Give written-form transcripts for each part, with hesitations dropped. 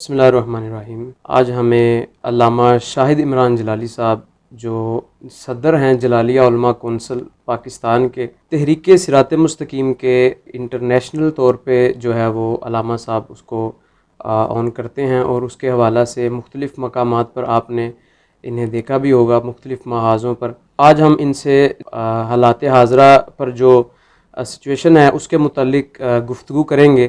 بسم اللہ الرحمن الرحیم۔ آج ہمیں علامہ شاہد عمران جلالی صاحب جو صدر ہیں جلالیہ علماء کونسل پاکستان کے، تحریک صراط مستقیم کے انٹرنیشنل طور پہ جو ہے وہ علامہ صاحب اس کو آن کرتے ہیں، اور اس کے حوالہ سے مختلف مقامات پر آپ نے انہیں دیکھا بھی ہوگا، مختلف محاذوں پر۔ آج ہم ان سے حالات حاضرہ پر جو سچویشن ہے اس کے متعلق گفتگو کریں گے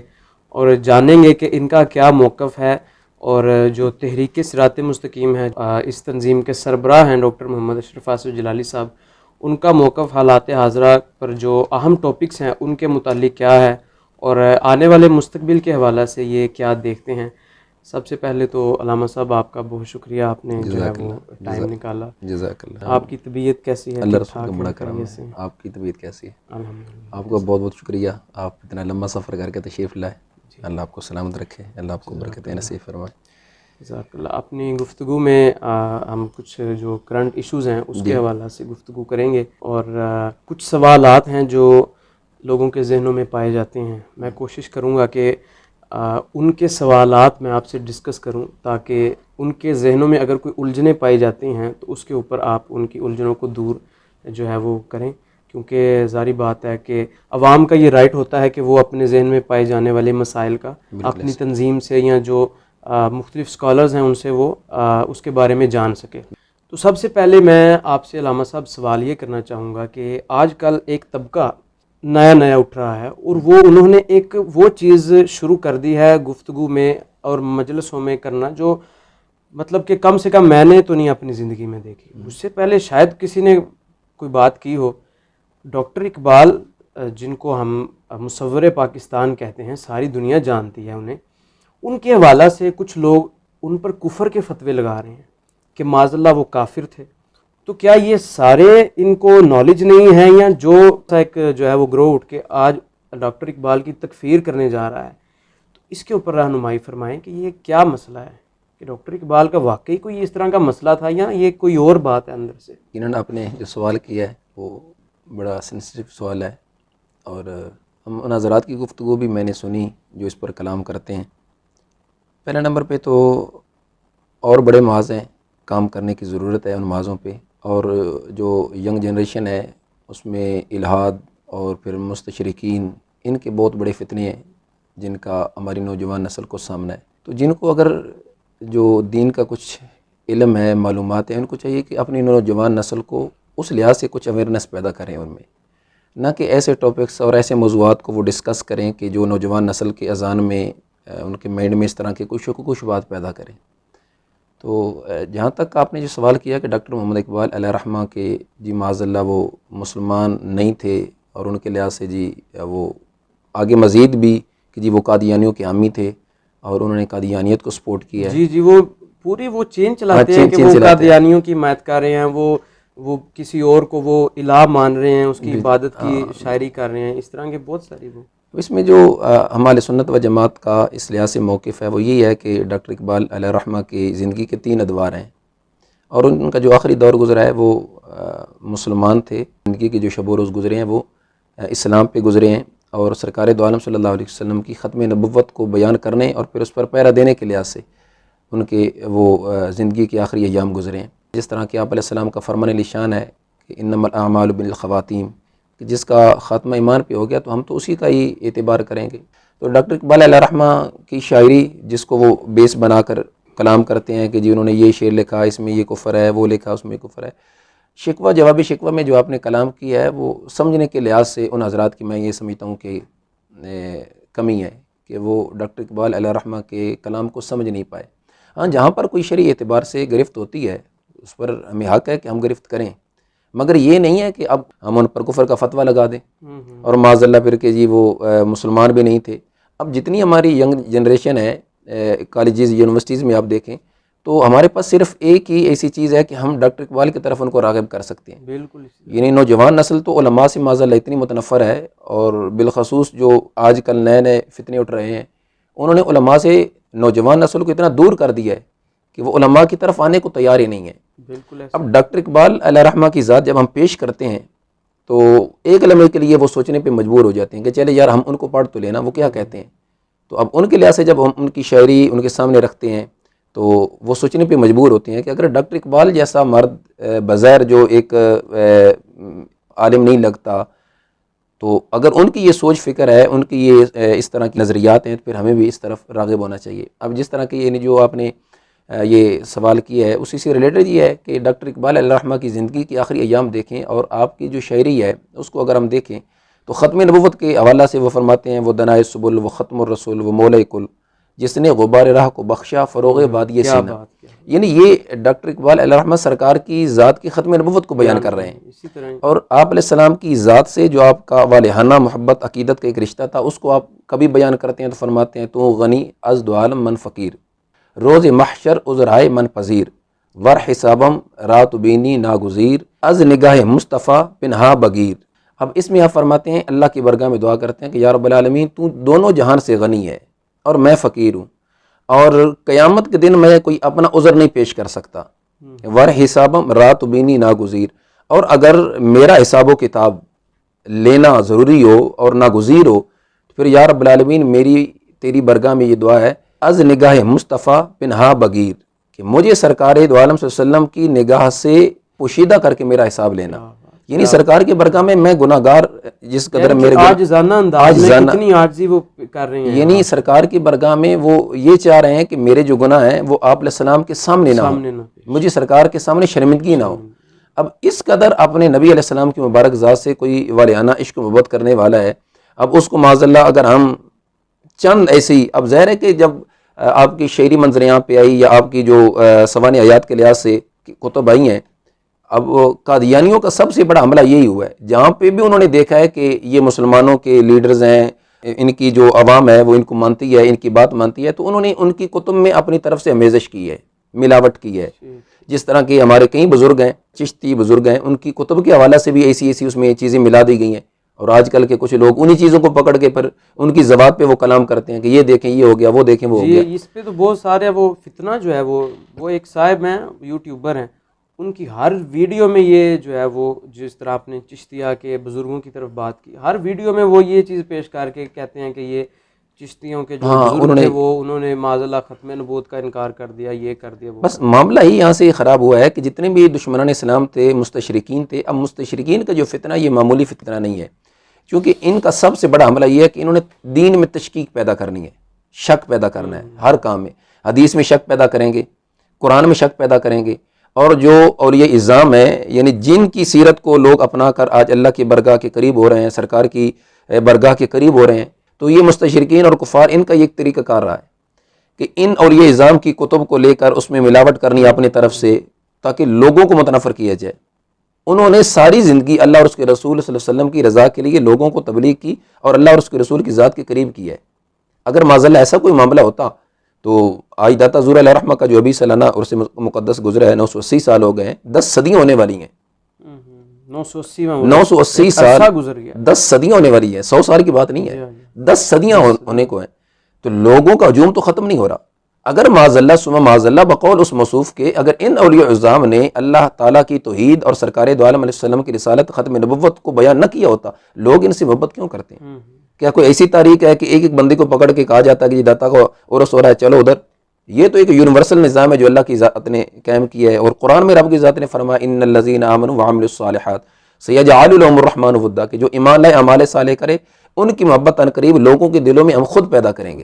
اور جانیں گے کہ ان کا کیا موقف ہے، اور جو تحریک صراط مستقیم ہے، اس تنظیم کے سربراہ ہیں ڈاکٹر محمد اشرف آصف جلالی صاحب، ان کا موقف حالات حاضرہ پر جو اہم ٹاپکس ہیں ان کے متعلق کیا ہے، اور آنے والے مستقبل کے حوالہ سے یہ کیا دیکھتے ہیں۔ سب سے پہلے تو علامہ صاحب آپ کا بہت شکریہ، آپ نے جو ہے وہ ٹائم نکالا۔ جزاک اللہ۔ آپ کی طبیعت کیسی ہے؟ اللہ ٹھیک رسول ٹھاک کا ہے؟ بڑا کرم خیریت سے؟ ہے۔ آپ کی طبیعت کیسی ہے؟ الحمدللہ۔ آپ کو بہت بہت شکریہ، آپ اتنا لمبا سفر کر کے تشریف لائے۔ اللہ آپ کو سلامت رکھے، اللہ آپ کو برکتیں نصیب فرمائے۔ جزاک اللہ۔ اپنی گفتگو میں ہم کچھ جو کرنٹ ایشوز ہیں اس کے حوالہ سے گفتگو کریں گے، اور کچھ سوالات ہیں جو لوگوں کے ذہنوں میں پائے جاتے ہیں۔ میں کوشش کروں گا کہ ان کے سوالات میں آپ سے ڈسکس کروں، تاکہ ان کے ذہنوں میں اگر کوئی الجھنیں پائی جاتی ہیں تو اس کے اوپر آپ ان کی الجھنوں کو دور جو ہے وہ کریں، کیونکہ ظاہری بات ہے کہ عوام کا یہ رائٹ ہوتا ہے کہ وہ اپنے ذہن میں پائے جانے والے مسائل کا اپنی تنظیم سے یا جو مختلف سکالرز ہیں ان سے وہ اس کے بارے میں جان سکے۔ تو سب سے پہلے میں آپ سے علامہ صاحب سوال یہ کرنا چاہوں گا کہ آج کل ایک طبقہ نیا اٹھ رہا ہے، اور وہ انہوں نے ایک وہ چیز شروع کر دی ہے گفتگو میں اور مجلسوں میں کرنا، جو مطلب کہ کم سے کم میں نے تو نہیں اپنی زندگی میں دیکھی، اس سے پہلے شاید کسی نے کوئی بات کی ہو۔ ڈاکٹر اقبال، جن کو ہم مصور پاکستان کہتے ہیں، ساری دنیا جانتی ہے انہیں، ان کے حوالہ سے کچھ لوگ ان پر کفر کے فتوے لگا رہے ہیں کہ معاذ اللہ وہ کافر تھے۔ تو کیا یہ سارے ان کو نالج نہیں ہے، یا ایک جو ہے وہ گروہ اٹھ کے آج ڈاکٹر اقبال کی تکفیر کرنے جا رہا ہے؟ تو اس کے اوپر رہنمائی فرمائیں کہ یہ کیا مسئلہ ہے، کہ ڈاکٹر اقبال کا واقعی کوئی اس طرح کا مسئلہ تھا، یا یہ کوئی اور بات ہے اندر سے؟ انہوں نے آپ نے جو سوال کیا ہے وہ بڑا سینسٹیو سوال ہے، اور ہم مناظرات کی گفتگو بھی میں نے سنی جو اس پر کلام کرتے ہیں۔ پہلے نمبر پہ تو اور بڑے محاذ ہیں، کام کرنے کی ضرورت ہے ان محاذوں پہ، اور جو ینگ جنریشن ہے اس میں الحاد اور پھر مستشرقین، ان کے بہت بڑے فتنے ہیں جن کا ہماری نوجوان نسل کو سامنا ہے۔ تو جن کو اگر جو دین کا کچھ علم ہے، معلومات ہیں، ان کو چاہیے کہ اپنی نوجوان نسل کو اس لحاظ سے کچھ اویئرنیس پیدا کریں ان میں، نہ کہ ایسے ٹاپکس اور ایسے موضوعات کو وہ ڈسکس کریں کہ جو نوجوان نسل کے اذہان میں، ان کے مائنڈ میں اس طرح کے کچھ شک و شبہات پیدا کریں۔ تو جہاں تک آپ نے جو سوال کیا کہ ڈاکٹر محمد اقبال علیہ رحمہ کے جی معاذ اللہ وہ مسلمان نہیں تھے، اور ان کے لحاظ سے جی وہ آگے مزید بھی کہ جی وہ قادیانیوں کے حامی تھے اور انہوں نے قادیانیت کو سپورٹ کیا ہے۔ جی جی، وہ پوری وہ چین چلاتے ہیں کہ وہ قادیانیوں کی حمایت کر رہے ہیں، وہ کسی اور کو وہ الہ مان رہے ہیں، اس کی عبادت کی شاعری کر رہے ہیں، اس طرح کے بہت ساری وہ۔ اس میں جو ہمارے سنت و جماعت کا اس لحاظ سے موقف ہے وہ یہی ہے کہ ڈاکٹر اقبال علیہ رحمہ کی زندگی کے 3 ادوار ہیں، اور ان کا جو آخری دور گزرا ہے وہ مسلمان تھے، زندگی کے جو شب و روز گزرے ہیں وہ اسلام پہ گزرے ہیں، اور سرکار دو عالم صلی اللہ علیہ وسلم کی ختم نبوت کو بیان کرنے اور پھر اس پر پہرا دینے کے لحاظ سے ان کے وہ زندگی کے آخری ایام گزرے ہیں۔ جس طرح کہ آپ علیہ السلام کا فرمان نشان ہے کہ انما الاعمال بالخواتیم، کہ جس کا خاتمہ ایمان پہ ہو گیا تو ہم تو اسی کا ہی اعتبار کریں گے۔ تو ڈاکٹر اقبال علیہ رحمہ کی شاعری، جس کو وہ بیس بنا کر کلام کرتے ہیں کہ جی انہوں نے یہ شعر لکھا، اس میں یہ کفر ہے، وہ لکھا اس میں کفر ہے، شکوہ جوابی شکوہ میں جو آپ نے کلام کیا ہے وہ سمجھنے کے لحاظ سے ان حضرات کی میں یہ سمجھتا ہوں کہ کمی ہے کہ وہ ڈاکٹر اقبال علیہ رحمہ کے کلام کو سمجھ نہیں پائے۔ ہاں، جہاں پر کوئی شرعی اعتبار سے گرفت ہوتی ہے اس پر ہمیں حق ہے کہ ہم گرفت کریں، مگر یہ نہیں ہے کہ اب ہم ان پر کفر کا فتویٰ لگا دیں اور معاذ اللہ پھر کہ جی وہ مسلمان بھی نہیں تھے۔ اب جتنی ہماری ینگ جنریشن ہے کالجز یونیورسٹیز میں آپ دیکھیں تو ہمارے پاس صرف ایک ہی ایسی چیز ہے کہ ہم ڈاکٹر اقبال کی طرف ان کو راغب کر سکتے ہیں۔ بالکل، یعنی نوجوان نسل تو علماء سے معاذ اللہ اتنی متنفر ہے، اور بالخصوص جو آج کل نئے فتنے اٹھ رہے ہیں انہوں نے علماء سے نوجوان نسل کو اتنا دور کر دیا ہے کہ وہ علماء کی طرف آنے کو تیار ہی نہیں ہے۔ بالکل۔ اب ڈاکٹر اقبال علیہ رحمہ کی ذات جب ہم پیش کرتے ہیں تو ایک لمحے کے لیے وہ سوچنے پہ مجبور ہو جاتے ہیں کہ چلے یار ہم ان کو پڑھ تو لینا وہ کیا کہتے ہیں، تو اب ان کے لحاظ سے جب ہم ان کی شاعری ان کے سامنے رکھتے ہیں تو وہ سوچنے پہ مجبور ہوتے ہیں کہ اگر ڈاکٹر اقبال جیسا مرد بظاہر جو ایک عالم نہیں لگتا، تو اگر ان کی یہ سوچ فکر ہے، ان کی یہ اس طرح کی نظریات ہیں، تو پھر ہمیں بھی اس طرف راغب ہونا چاہیے۔ اب جس طرح کی یعنی جو آپ نے یہ سوال کیا ہے اسی سے ریلیٹڈ یہ ہے کہ ڈاکٹر اقبال علیہ الرحمہ کی زندگی کے آخری ایام دیکھیں اور آپ کی جو شاعری ہے اس کو اگر ہم دیکھیں تو ختم نبوت کے حوالہ سے وہ فرماتے ہیں وہ دنائے سبل، وہ ختم الرسول، وہ مولا کل، جس نے غبار راہ کو بخشا فروغ بادی کیا سینہ۔ بات کیا، یعنی یہ ڈاکٹر اقبال علیہ الرحمہ سرکار کی ذات کی ختم نبوت کو بیان کر رہے ہیں، اسی طرح اور آپ علیہ السلام کی ذات سے جو آپ کا والہانہ محبت عقیدت کا ایک رشتہ تھا اس کو آپ کبھی بیان کرتے ہیں تو فرماتے ہیں تو غنی از دو عالم من فقیر، روز محشر عذرائے من پذیر، ور حسابم رات بینی ناگزیر، از نگاہ مصطفیٰ پنہا بگیر۔ اب اس میں آپ فرماتے ہیں اللہ کی برگاہ میں دعا کرتے ہیں کہ یا رب العالمین تو دونوں جہان سے غنی ہے اور میں فقیر ہوں، اور قیامت کے دن میں کوئی اپنا عذر نہیں پیش کر سکتا، ور حسابم رات بینی ناگزیر، اور اگر میرا حساب و کتاب لینا ضروری ہو اور ناگزیر ہو تو پھر یا رب العالمین میری تیری برگاہ میں یہ دعا ہے از نگاہ مصطفیٰ پنہا بگیر، کہ مجھے سرکار دو عالم صلی اللہ علیہ وسلم کی نگاہ سے پوشیدہ کر کے میرا حساب لینا، یعنی سرکار کی برگاہ میں گناہ گار جس قدر میرے عاجزانہ انداز میں کتنی عاجزی وہ کر رہے ہیں، یعنی سرکار کی برگاہ میں وہ یہ چاہ رہے ہیں کہ میرے جو گناہ ہیں وہ آپ علیہ السلام کے سامنے نہ ہوں، مجھے سرکار کے سامنے شرمندگی نہ ہو۔ اب اس قدر اپنے نبی علیہ السلام کی مبارک ذات سے کوئی والہانہ عشق و محبت کرنے والا ہے، اب اس کو معاذ اللہ اگر ہم چند ایسی، اب ظاہر ہے کہ جب آپ کی شعری منظر یہاں پہ آئی یا آپ کی جو سوانح آیات کے لحاظ سے کتب آئی ہیں، اب قادیانیوں کا سب سے بڑا حملہ یہی ہوا ہے، جہاں پہ بھی انہوں نے دیکھا ہے کہ یہ مسلمانوں کے لیڈرز ہیں، ان کی جو عوام ہے وہ ان کو مانتی ہے، ان کی بات مانتی ہے، تو انہوں نے ان کی کتب میں اپنی طرف سے آمیزش کی ہے، ملاوٹ کی ہے۔ جس طرح کہ ہمارے کئی بزرگ ہیں، چشتی بزرگ ہیں، ان کی کتب کے حوالہ سے بھی ایسی اس میں چیزیں ملا دی گئی ہیں، اور آج کل کے کچھ لوگ انہی چیزوں کو پکڑ کے پھر ان کی زبان پہ وہ کلام کرتے ہیں کہ یہ دیکھیں یہ ہو گیا، وہ دیکھیں وہ ہو گیا۔ اس پہ تو بہت سارے وہ فتنہ جو ہے وہ ایک صاحب ہیں یوٹیوبر ہیں، ان کی ہر ویڈیو میں یہ جو ہے وہ جس طرح آپ نے چشتیہ کے بزرگوں کی طرف بات کی، ہر ویڈیو میں وہ یہ چیز پیش کر کے کہتے ہیں کہ یہ چشتیوں کے جو بزرگ تھے وہ انہوں نے معاذ اللہ ختم نبوت کا انکار کر دیا، یہ کر دیا وہ۔ بس معاملہ ہی یہاں سے خراب ہوا ہے کہ جتنے بھی دشمنان اسلام تھے، مستشرقین تھے، اب مستشرقین کا جو فتنہ یہ معمولی فتنہ نہیں ہے، کیونکہ ان کا سب سے بڑا حملہ یہ ہے کہ انہوں نے دین میں تشکیک پیدا کرنی ہے، شک پیدا کرنا ہے ہر کام میں، حدیث میں شک پیدا کریں گے، قرآن میں شک پیدا کریں گے، اور جو اولیاء اعظام ہے یعنی جن کی سیرت کو لوگ اپنا کر آج اللہ کی برگاہ کے قریب ہو رہے ہیں، سرکار کی برگاہ کے قریب ہو رہے ہیں، تو یہ مستشرقین اور کفار ان کا یہ ایک طریقہ کار رہا ہے کہ ان اولیاء اعظام کی کتب کو لے کر اس میں ملاوٹ کرنی اپنی طرف سے تاکہ لوگوں کو متنفر کیا جائے۔ انہوں نے ساری زندگی اللہ اور اس کے رسول صلی اللہ علیہ وسلم کی رضا کے لیے لوگوں کو تبلیغ کی اور اللہ اور اس کے رسول کی ذات کے قریب کی ہے۔ اگر معاذ اللہ ایسا کوئی معاملہ ہوتا تو آج داتا حضور علیہ الرحمہ کا جو ابھی سالانہ عرس مقدس گزرا ہے، 980 سال ہو گئے ہیں، 10 صدیاں ہونے والی ہیں، 980 سال گزر گیا، 10 صدیاں ہونے والی ہے، 100 سال کی بات نہیں ہے، 10 صدیاں ہونے کو ہیں، تو لوگوں کا ہجوم تو ختم نہیں ہو رہا۔ اگر معاذ اللہ ثم معاذ اللہ بقول اس موصوف کے اگر ان اولیاء اعظام نے اللہ تعالیٰ کی توحید اور سرکار دو عالم علیہ السلام کی رسالت ختم نبوت کو بیان نہ کیا ہوتا، لوگ ان سے محبت کیوں کرتے ہیں؟ کیا کوئی ایسی تاریخ ہے کہ ایک ایک بندے کو پکڑ کے کہا جاتا ہے کہ یہ داتا کو عرس ہو رہا ہے چلو ادھر؟ یہ تو ایک یونیورسل نظام ہے جو اللہ کی ذات نے قائم کیا ہے، اور قرآن میں رب کی ذات نے فرمایا ان الذین آمنوا وعملوا الصالحات سیجعل لهم الرحمن ودا، کہ جو ایمان لائے اعمال صالح کرے ان کی محبت ان قریب لوگوں کے دلوں میں ہم خود پیدا کریں گے۔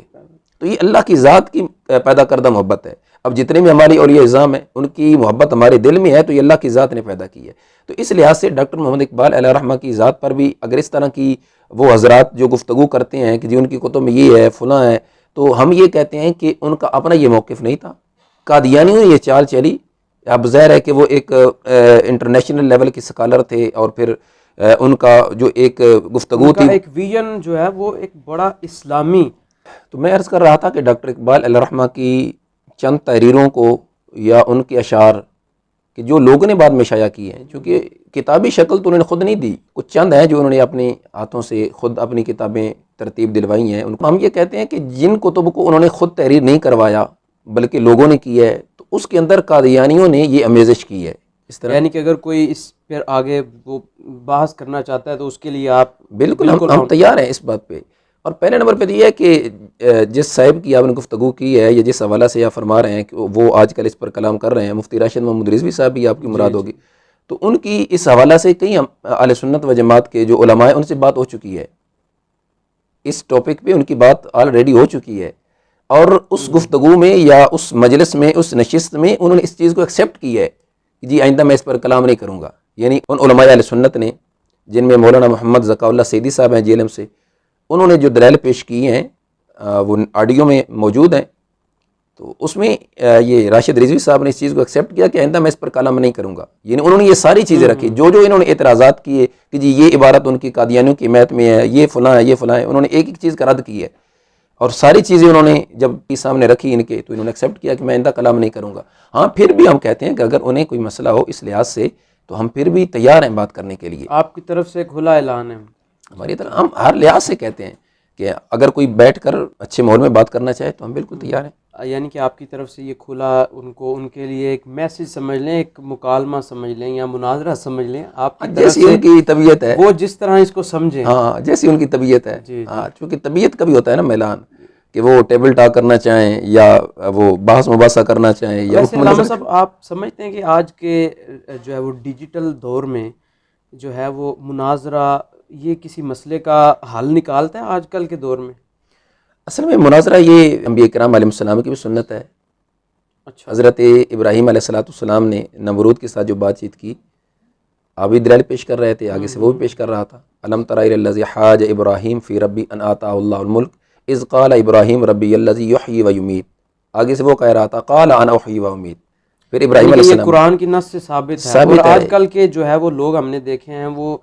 تو یہ اللہ کی ذات کی پیدا کردہ محبت ہے۔ اب جتنے بھی ہماری اولیاء اعظام ہیں ان کی محبت ہمارے دل میں ہے تو یہ اللہ کی ذات نے پیدا کی ہے۔ تو اس لحاظ سے ڈاکٹر محمد اقبال علیہ الرحمہ کی ذات پر بھی اگر اس طرح کی وہ حضرات جو گفتگو کرتے ہیں کہ جی ان کی کتب میں یہ ہے فلاں ہے، تو ہم یہ کہتے ہیں کہ ان کا اپنا یہ موقف نہیں تھا، قادیانیوں نے یہ چال چلی۔ اب ظاہر ہے کہ وہ ایک انٹرنیشنل لیول کے سکالر تھے، اور پھر ان کا جو ایک گفتگو تھی، ایک ویژن جو ہے وہ ایک بڑا اسلامی۔ تو میں عرض کر رہا تھا کہ ڈاکٹر اقبال علیہ الرحمہ کی چند تحریروں کو یا ان کے اشعار کہ جو لوگوں نے بعد میں شائع کی ہیں، چونکہ کتابی شکل تو انہوں نے خود نہیں دی، کچھ چند ہیں جو انہوں نے اپنے ہاتھوں سے خود اپنی کتابیں ترتیب دلوائی ہیں۔ ہم یہ کہتے ہیں کہ جن کتب کو انہوں نے خود تحریر نہیں کروایا بلکہ لوگوں نے کی ہے، تو اس کے اندر قادیانیوں نے یہ آمیزش کی ہے اس طرح۔ یعنی کہ اگر کوئی اس پر آگے وہ بحث کرنا چاہتا ہے تو اس کے لیے آپ بالکل ہم تیار ہیں اس بات پہ، اور پہلے نمبر پہ تو یہ ہے کہ جس صاحب کی آپ نے گفتگو کی ہے یا جس حوالہ سے آپ فرما رہے ہیں کہ وہ آج کل اس پر کلام کر رہے ہیں، مفتی راشد محمد رضوی صاحب بھی آپ کی مراد ہوگی، تو ان کی اس حوالہ سے کئی اہل سنت و جماعت کے جو علماء ہیں ان سے بات ہو چکی ہے، اس ٹاپک پہ ان کی بات آلریڈی ہو چکی ہے، اور اس گفتگو میں یا اس مجلس میں اس نشست میں انہوں نے اس چیز کو ایکسیپٹ کی ہے کہ جی آئندہ میں اس پر کلام نہیں کروں گا. یعنی ان علماء اہل سنت نے، جن میں مولانا محمد ذکا اللہ سیدی صاحب ہیں جیلم سے، انہوں نے جو دلائل پیش کی ہیں وہ آڈیو میں موجود ہیں، تو اس میں یہ راشد رضوی صاحب نے اس چیز کو ایکسیپٹ کیا کہ آئندہ میں اس پر کلام نہیں کروں گا. یعنی انہوں نے یہ ساری چیزیں رکھی، جو انہوں نے اعتراضات کیے کہ جی یہ عبارت ان کی قادیانیوں کی حمایت میں ہے، یہ فلاں ہے، یہ فلاں ہے، انہوں نے ایک ایک چیز کا رد کی ہے، اور ساری چیزیں انہوں نے جب سامنے رکھی ان کے، تو انہوں نے ایکسیپٹ کیا کہ میں آئندہ کلام نہیں کروں گا. ہاں پھر بھی ہم کہتے ہیں کہ اگر انہیں کوئی مسئلہ ہو اس لحاظ سے تو ہم پھر بھی تیار ہیں بات کرنے کے لیے. آپ کی طرف سے کھلا اعلان ہے. ہماری طرف ہم ہر لحاظ سے کہتے ہیں کہ اگر کوئی بیٹھ کر اچھے ماحول میں بات کرنا چاہے تو ہم بالکل تیار ہیں. یعنی کہ آپ کی طرف سے یہ کھلا ان کے لیے ایک میسج سمجھ لیں، ایک مکالمہ سمجھ لیں یا مناظرہ سمجھ لیں، آپ کی طرف جیسی سے ان کی طبیعت ہے، وہ جس طرح اس کو سمجھیں. ہاں جیسی ان کی طبیعت ہے. ہاں چونکہ طبیعت کا بھی ہوتا ہے نا میلان، کہ وہ ٹیبل ٹاک کرنا چاہیں یا وہ بحث مباحثہ کرنا چاہیں یا ویسے علامہ صاحب آپ سمجھتے ہیں کہ آج کے جو ہے وہ ڈیجیٹل دور میں جو ہے وہ مناظرہ یہ کسی مسئلے کا حل نکالتا ہے آج کل کے دور میں؟ اصل میں مناظرہ یہ انبیاء کرام علیہ السلام کی بھی سنت ہے. اچھا. حضرت ابراہیم علیہ السلام نے نمرود کے ساتھ جو بات چیت کی، آپ بھی دلائل پیش کر رہے تھے، آگے سے وہ بھی پیش کر رہا تھا. الم تر الی الذی حاج ابراہیم فی ربی ان آتاہ اللہ الملک اذ قال ابراہیم ربی الذی یحیی و یمیت، آگے سے وہ کہہ رہا تھا قال انا احیی و امیت. پھر ابراہیم علیہ یہ السلام قرآن کی نص سے ثابت ہے. اور آج کل کے جو ہے وہ لوگ ہم نے دیکھے ہیں وہ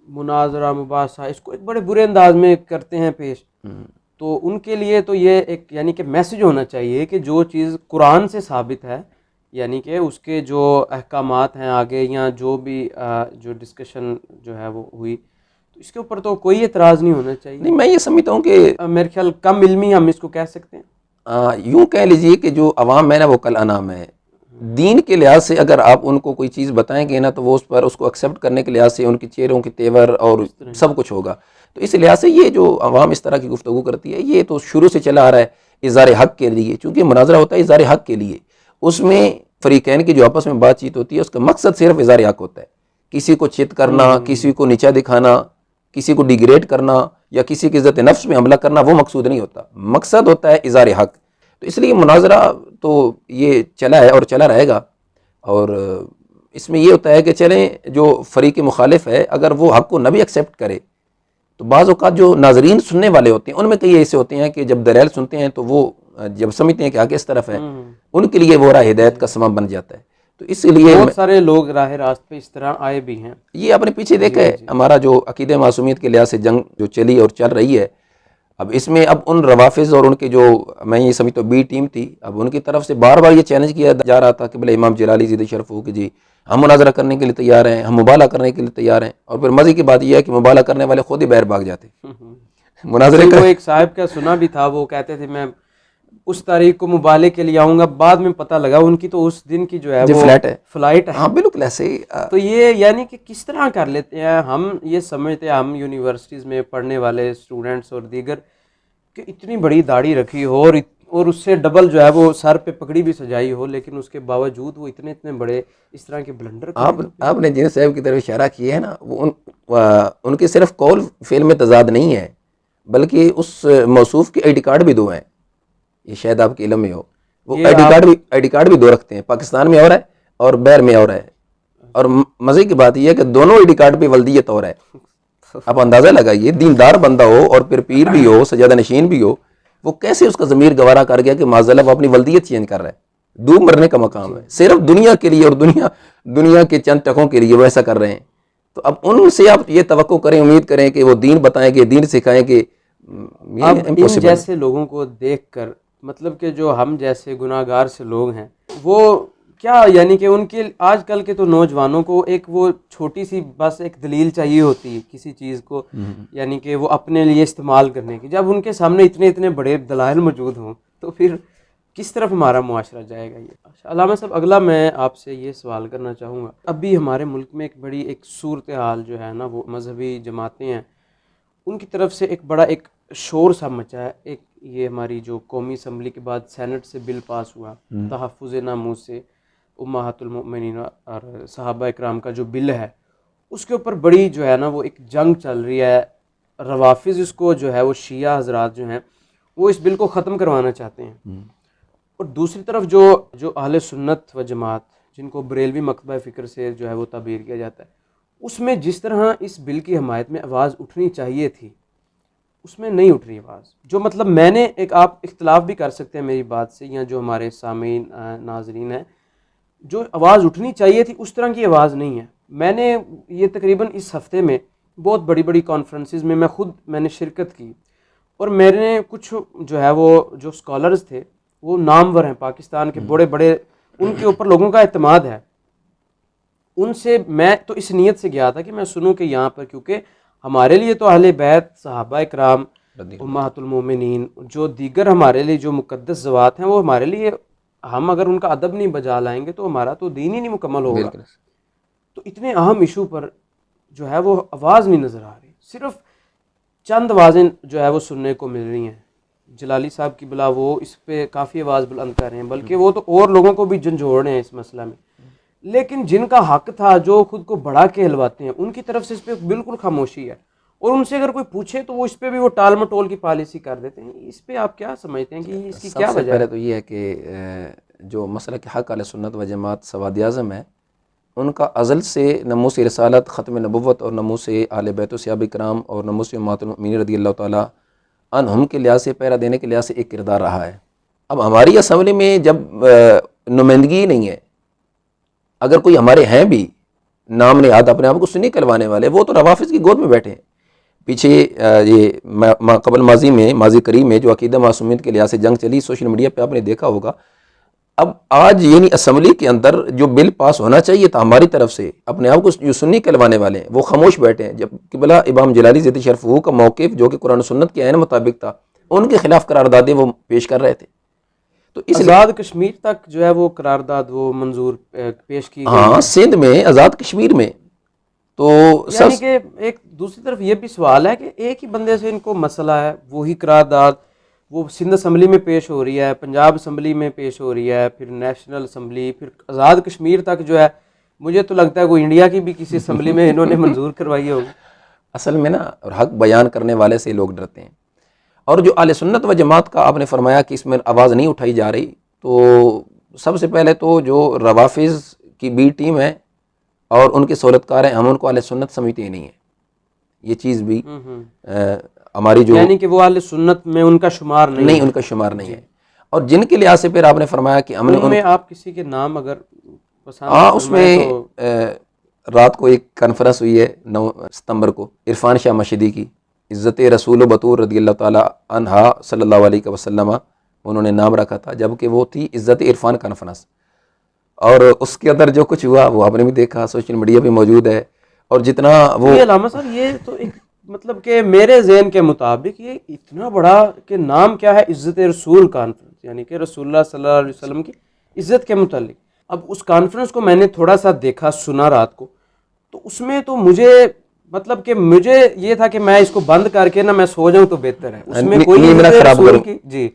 مناظرہ مباحثہ اس کو ایک بڑے برے انداز میں کرتے ہیں پیش. تو ان کے لیے تو یہ ایک یعنی کہ میسج ہونا چاہیے کہ جو چیز قرآن سے ثابت ہے، یعنی کہ اس کے جو احکامات ہیں آگے یا جو بھی جو ڈسکشن جو ہے وہ ہوئی، تو اس کے اوپر تو کوئی اعتراض نہیں ہونا چاہیے. نہیں، میں یہ سمجھتا ہوں کہ میرے خیال کم علمی ہم اس کو کہہ سکتے ہیں. یوں کہہ لیجئے کہ جو عوام ہے نا وہ کل انام ہے. دین کے لحاظ سے اگر آپ ان کو کوئی چیز بتائیں گے نا تو وہ اس کو ایکسیپٹ کرنے کے لحاظ سے ان کی چہروں کے تیور اور سب کچھ ہوگا. تو اس لحاظ سے یہ جو عوام اس طرح کی گفتگو کرتی ہے یہ تو شروع سے چلا آ رہا ہے اظہار حق کے لیے، چونکہ مناظرہ ہوتا ہے اظہار حق کے لیے. اس میں فریقین کی جو آپس میں بات چیت ہوتی ہے اس کا مقصد صرف اظہار حق ہوتا ہے. کسی کو چت کرنا، کسی کو نیچا دکھانا، کسی کو ڈیگریڈ کرنا یا کسی کی عزت نفس میں حملہ کرنا وہ مقصود نہیں ہوتا. مقصد ہوتا ہے اظہار حق. تو اس لیے مناظرہ تو یہ چلا ہے اور چلا رہے گا. اور اس میں یہ ہوتا ہے کہ چلیں جو فریق مخالف ہے اگر وہ حق کو نہ بھی ایکسیپٹ کرے تو بعض اوقات جو ناظرین سننے والے ہوتے ہیں ان میں کئی ایسے ہوتے ہیں کہ جب دلائل سنتے ہیں تو وہ جب سمجھتے ہیں کہ آگے اس طرف ہے ان کے لیے وہ راہ ہدایت کا سبب بن جاتا ہے. تو اس لیے بہت سارے لوگ راہ راست پہ اس طرح آئے بھی ہیں. یہ آپ نے پیچھے دیکھا ہے ہمارا جو عقیدہ معصومیت کے لحاظ سے جنگ جو چلی اور چل رہی ہے، اب اس میں اب ان روافظ اور ان کے جو میں یہ سمجھتا ہوں بی ٹیم تھی، اب ان کی طرف سے بار بار یہ چیلنج کیا جا رہا تھا کہ بھلے امام جلالی زید شرف ہو کہ جی ہم مناظرہ کرنے کے لیے تیار ہیں، ہم مبالغہ کرنے کے لیے تیار ہیں. اور پھر مزے کی بات یہ ہے کہ مبالغہ کرنے والے خود ہی باہر بھاگ جاتے مناظرے کا. وہ ایک صاحب کا سنا بھی تھا، وہ کہتے تھے میں اس تاریخ کو مبالغے کے لیے آؤں گا، بعد میں پتہ لگا ان کی تو اس دن کی جو ہے وہ فلائٹ ہے. ہاں بالکل ایسے ہی. تو یہ یعنی کہ کس طرح کر لیتے ہیں ہم یہ سمجھتے ہیں ہم یونیورسٹیز میں پڑھنے والے اسٹوڈنٹس اور دیگر کہ اتنی بڑی داڑھی رکھی ہو اور اس سے ڈبل جو ہے وہ سر پہ پگڑی بھی سجائی ہو، لیکن اس کے باوجود وہ اتنے بڑے اس طرح کے بلنڈر. آپ نے جن صاحب کی طرف اشارہ کیا ہے نا وہ ان کے صرف قول فعل میں تضاد نہیں ہے بلکہ اس موصوف کے آئی ڈی کارڈ بھی دو ہیں. یہ شاید آپ کے علم میں ہو. وہ آئی ڈی کارڈ بھی دو رکھتے ہیں، پاکستان میں اور ہے اور باہر میں اور ہے. اور مزے کی بات یہ ہے کہ دونوں آئی ڈی کارڈ پہ ولدیت اور ہے. آپ اندازہ لگائیے دیندار بندہ ہو اور پھر پیر بھی ہو، سجادہ نشین بھی ہو، وہ کیسے اس کا ضمیر گوارا کر گیا کہ معذاللہ وہ اپنی ولدیت چینج کر رہا ہے. ڈوب مرنے کا مقام ہے صرف دنیا کے لیے اور دنیا کے چند ٹکوں کے لیے وہ ایسا کر رہے ہیں. تو اب ان سے آپ یہ توقع کریں، امید کریں کہ وہ دین بتائیں گے، دین سکھائیں گے. اب ان جیسے لوگوں کو دیکھ کر مطلب کہ جو ہم جیسے گناہ گار سے لوگ ہیں وہ کیا یعنی کہ ان کے آج کل کے تو نوجوانوں کو ایک وہ چھوٹی سی بس ایک دلیل چاہیے ہوتی ہے کسی چیز کو، یعنی کہ وہ اپنے لیے استعمال کرنے کی. جب ان کے سامنے اتنے بڑے دلائل موجود ہوں تو پھر کس طرف ہمارا معاشرہ جائے گا. یہ علامہ صاحب اگلا میں آپ سے یہ سوال کرنا چاہوں گا، ابھی ہمارے ملک میں ایک بڑی ایک صورتحال جو ہے نا وہ مذہبی جماعتیں ہیں ان کی طرف سے ایک بڑا ایک شور سا مچا ہے. ایک یہ ہماری جو قومی اسمبلی کے بعد سینٹ سے بل پاس ہوا تحفظ ناموس سے امہات المؤمنین اور صحابہ اکرام کا جو بل ہے, اس کے اوپر بڑی جو ہے نا وہ ایک جنگ چل رہی ہے. روافظ اس کو جو ہے وہ شیعہ حضرات جو ہیں وہ اس بل کو ختم کروانا چاہتے ہیں, اور دوسری طرف جو اہل سنت و جماعت جن کو بریلوی مکتبہ فکر سے جو ہے وہ تعبیر کیا جاتا ہے, اس میں جس طرح اس بل کی حمایت میں آواز اٹھنی چاہیے تھی اس میں نہیں اٹھ رہی آواز. جو مطلب میں نے ایک, آپ اختلاف بھی کر سکتے ہیں میری بات سے, یا جو ہمارے سامعین ناظرین ہیں, جو آواز اٹھنی چاہیے تھی اس طرح کی آواز نہیں ہے. میں نے یہ تقریباً اس ہفتے میں بہت بڑی بڑی کانفرنسز میں میں نے شرکت کی, اور میں نے کچھ جو ہے وہ جو اسکالرز تھے وہ نامور ہیں پاکستان کے بڑے بڑے, ان کے اوپر لوگوں کا اعتماد ہے, ان سے میں تو اس نیت سے گیا تھا کہ میں سنوں کہ یہاں پر, کیونکہ ہمارے لیے تو اہل بیت صحابہ اکرام امہات المومنین جو دیگر ہمارے لیے جو مقدس ذوات ہیں وہ ہمارے لیے, ہم اگر ان کا ادب نہیں بجا لائیں گے تو ہمارا تو دین ہی نہیں مکمل ہوگا. تو اتنے اہم ایشو پر جو ہے وہ آواز نہیں نظر آ رہی, صرف چند آوازیں جو ہے وہ سننے کو مل رہی ہیں. جلالی صاحب کی بلا وہ اس پہ کافی آواز بلند کر رہے ہیں, بلکہ وہ تو اور لوگوں کو بھی جھنجھوڑ رہے ہیں اس مسئلہ میں, لیکن جن کا حق تھا جو خود کو بڑا کہلواتے ہیں ان کی طرف سے اس پہ بالکل خاموشی ہے, اور ان سے اگر کوئی پوچھے تو وہ اس پہ بھی وہ ٹال مٹول کی پالیسی کر دیتے ہیں. اس پہ آپ کیا سمجھتے ہیں کہ اس کی کیا وجہ ہے؟ پہلے تو یہ ہے کہ جو مسئلہ کہ حق اہل سنت و جماعت سواد اعظم ہے, ان کا ازل سے ناموس رسالت, ختم نبوت اور ناموس اہل بیت و صحابہ کرام اور ناموس امہات المؤمنین رضی اللہ تعالیٰ عنہم کے لحاظ سے, پہرا دینے کے لحاظ سے ایک کردار رہا ہے. اب ہماری اسمبلی میں جب نمائندگی نہیں ہے, اگر کوئی ہمارے ہیں بھی نام نہاد اپنے آپ کو سنی کہلوانے والے, وہ تو روافظ کی گود میں بیٹھے ہیں. پیچھے یہ قبل ماضی قریب میں جو عقیدہ معصومیت کے لحاظ سے جنگ چلی, سوشل میڈیا پہ آپ نے دیکھا ہوگا. اب آج یعنی اسمبلی کے اندر جو بل پاس ہونا چاہیے تھا ہماری طرف سے, اپنے آپ کو جو سنی کہلوانے والے ہیں وہ خاموش بیٹھے ہیں, جب قبلہ امام جلالی ذیت شرف کا موقف جو کہ قرآن و سنت کے عین مطابق تھا, ان کے خلاف قراردادیں وہ پیش کر رہے تھے. تو اس آزاد کشمیر تک جو ہے وہ قرارداد وہ منظور پیش کی گئی. ہاں, سندھ میں, آزاد کشمیر میں. تو یعنی کہ ایک دوسری طرف یہ بھی سوال ہے کہ ایک ہی بندے سے ان کو مسئلہ ہے, وہی قرارداد وہ سندھ اسمبلی میں پیش ہو رہی ہے, پنجاب اسمبلی میں پیش ہو رہی ہے, پھر نیشنل اسمبلی, پھر آزاد کشمیر تک جو ہے مجھے تو لگتا ہے کوئی انڈیا کی بھی کسی اسمبلی میں انہوں نے منظور کروائی ہوگی. اصل میں نا حق بیان کرنے والے سے لوگ ڈرتے ہیں, اور جو اہل سنت و جماعت کا آپ نے فرمایا کہ اس میں آواز نہیں اٹھائی جا رہی, تو سب سے پہلے تو جو روافظ کی بی ٹیم ہے اور ان کے سہولت کار ہیں, ہم ان کو اہل سنت سمجھتے ہی نہیں ہیں. یہ چیز بھی ہماری جو یعنی کہ وہ اہل سنت میں ان کا شمار نہیں, ان کا شمار نہیں ہے. اور جن کے لحاظ سے پھر آپ نے فرمایا کہ ہم نے ان میں آپ کسی کے نام اگر اس میں رات کو ایک کانفرنس ہوئی ہے 9 ستمبر کو, عرفان شاہ مشہدی کی, عزت رسول و بطور رضی اللہ تعالیٰ عنہا صلی اللہ علیہ وسلم انہوں نے نام رکھا تھا, جبکہ وہ تھی عزت عرفان کانفرنس. اور اس کے اندر جو کچھ ہوا وہ آپ نے بھی دیکھا, سوشل میڈیا پہ موجود ہے. اور جتنا وہ علامہ صاحب یہ تو ایک مطلب کہ میرے ذہن کے مطابق یہ اتنا بڑا کہ نام کیا ہے, عزت رسول کانفرنس, یعنی کہ رسول اللہ صلی اللہ علیہ وسلم کی عزت کے متعلق. اب اس کانفرنس کو میں نے تھوڑا سا دیکھا, سنا رات کو, تو اس میں تو مجھے مطلب کہ مجھے یہ تھا کہ میں اس کو بند کر کے نا میں سو جاؤں تو بہتر ہے. اس میں کوئی عزت رسول کی جی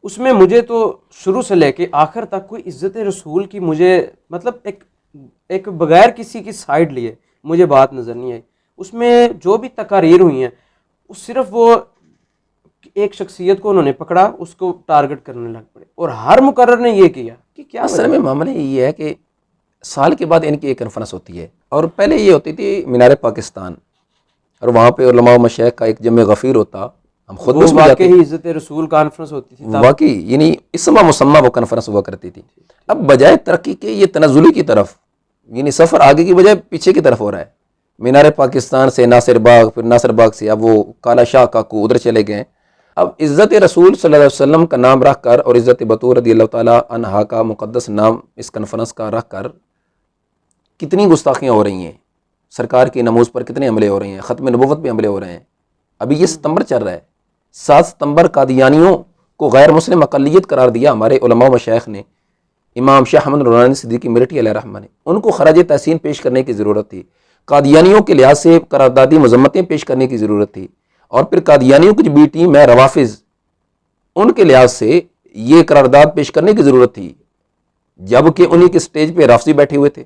اس میں مجھے تو شروع سے لے کے آخر تک کوئی عزت رسول کی مجھے مطلب ایک بغیر کسی کی سائیڈ لیے مجھے بات نظر نہیں آئی. اس میں جو بھی تقاریر ہوئی ہیں وہ صرف وہ ایک شخصیت کو انہوں نے پکڑا, اس کو ٹارگٹ کرنے لگ پڑے, اور ہر مقرر نے یہ کیا کہ کیا اصل میں معاملہ یہ ہے کہ سال کے بعد ان کی ایک کانفرنس ہوتی ہے, اور پہلے یہ ہوتی تھی مینار پاکستان, اور وہاں پہ علماء و مشائخ کا ایک جمع غفیر ہوتا, ہم خود میں واقعی عزت رسول کانفرنس ہوتی تھی واقعی, یعنی اسما مسمہ وہ کانفرنس ہوا کرتی تھی. اب بجائے ترقی کے یہ تنزلی کی طرف, یعنی سفر آگے کی بجائے پیچھے کی طرف ہو رہا ہے. مینار پاکستان سے ناصر باغ, پھر ناصر باغ سے اب وہ کالا شاہ کاکو ادھر چلے گئے. اب عزت رسول صلی اللہ علیہ وسلم کا نام رکھ کر اور عزت بطور رضی اللہ تعالیٰ عنہا کا مقدس نام اس کانفرنس کا رکھ کر کتنی گستاخیاں ہو رہی ہیں, سرکار کی نموز پر کتنے حملے ہو رہے ہیں, ختم نبوت پہ حملے ہو رہے ہیں. ابھی یہ ستمبر چل رہا ہے, 7 ستمبر قادیانیوں کو غیر مسلم اقلیت قرار دیا ہمارے علماء و مشائخ نے. امام شاہ احمد نورانی صدیقی مرٹی علیہ الرحمہ نے, ان کو خراج تحسین پیش کرنے کی ضرورت تھی. قادیانیوں کے لحاظ سے قراردادی مذمتیں پیش کرنے کی ضرورت تھی. اور پھر قادیانیوں کی جو بی ٹیم ہے روافظ، ان کے لحاظ سے یہ قرارداد پیش کرنے کی ضرورت تھی، جبکہ انہی کے سٹیج پہ رافضی بیٹھے ہوئے تھے.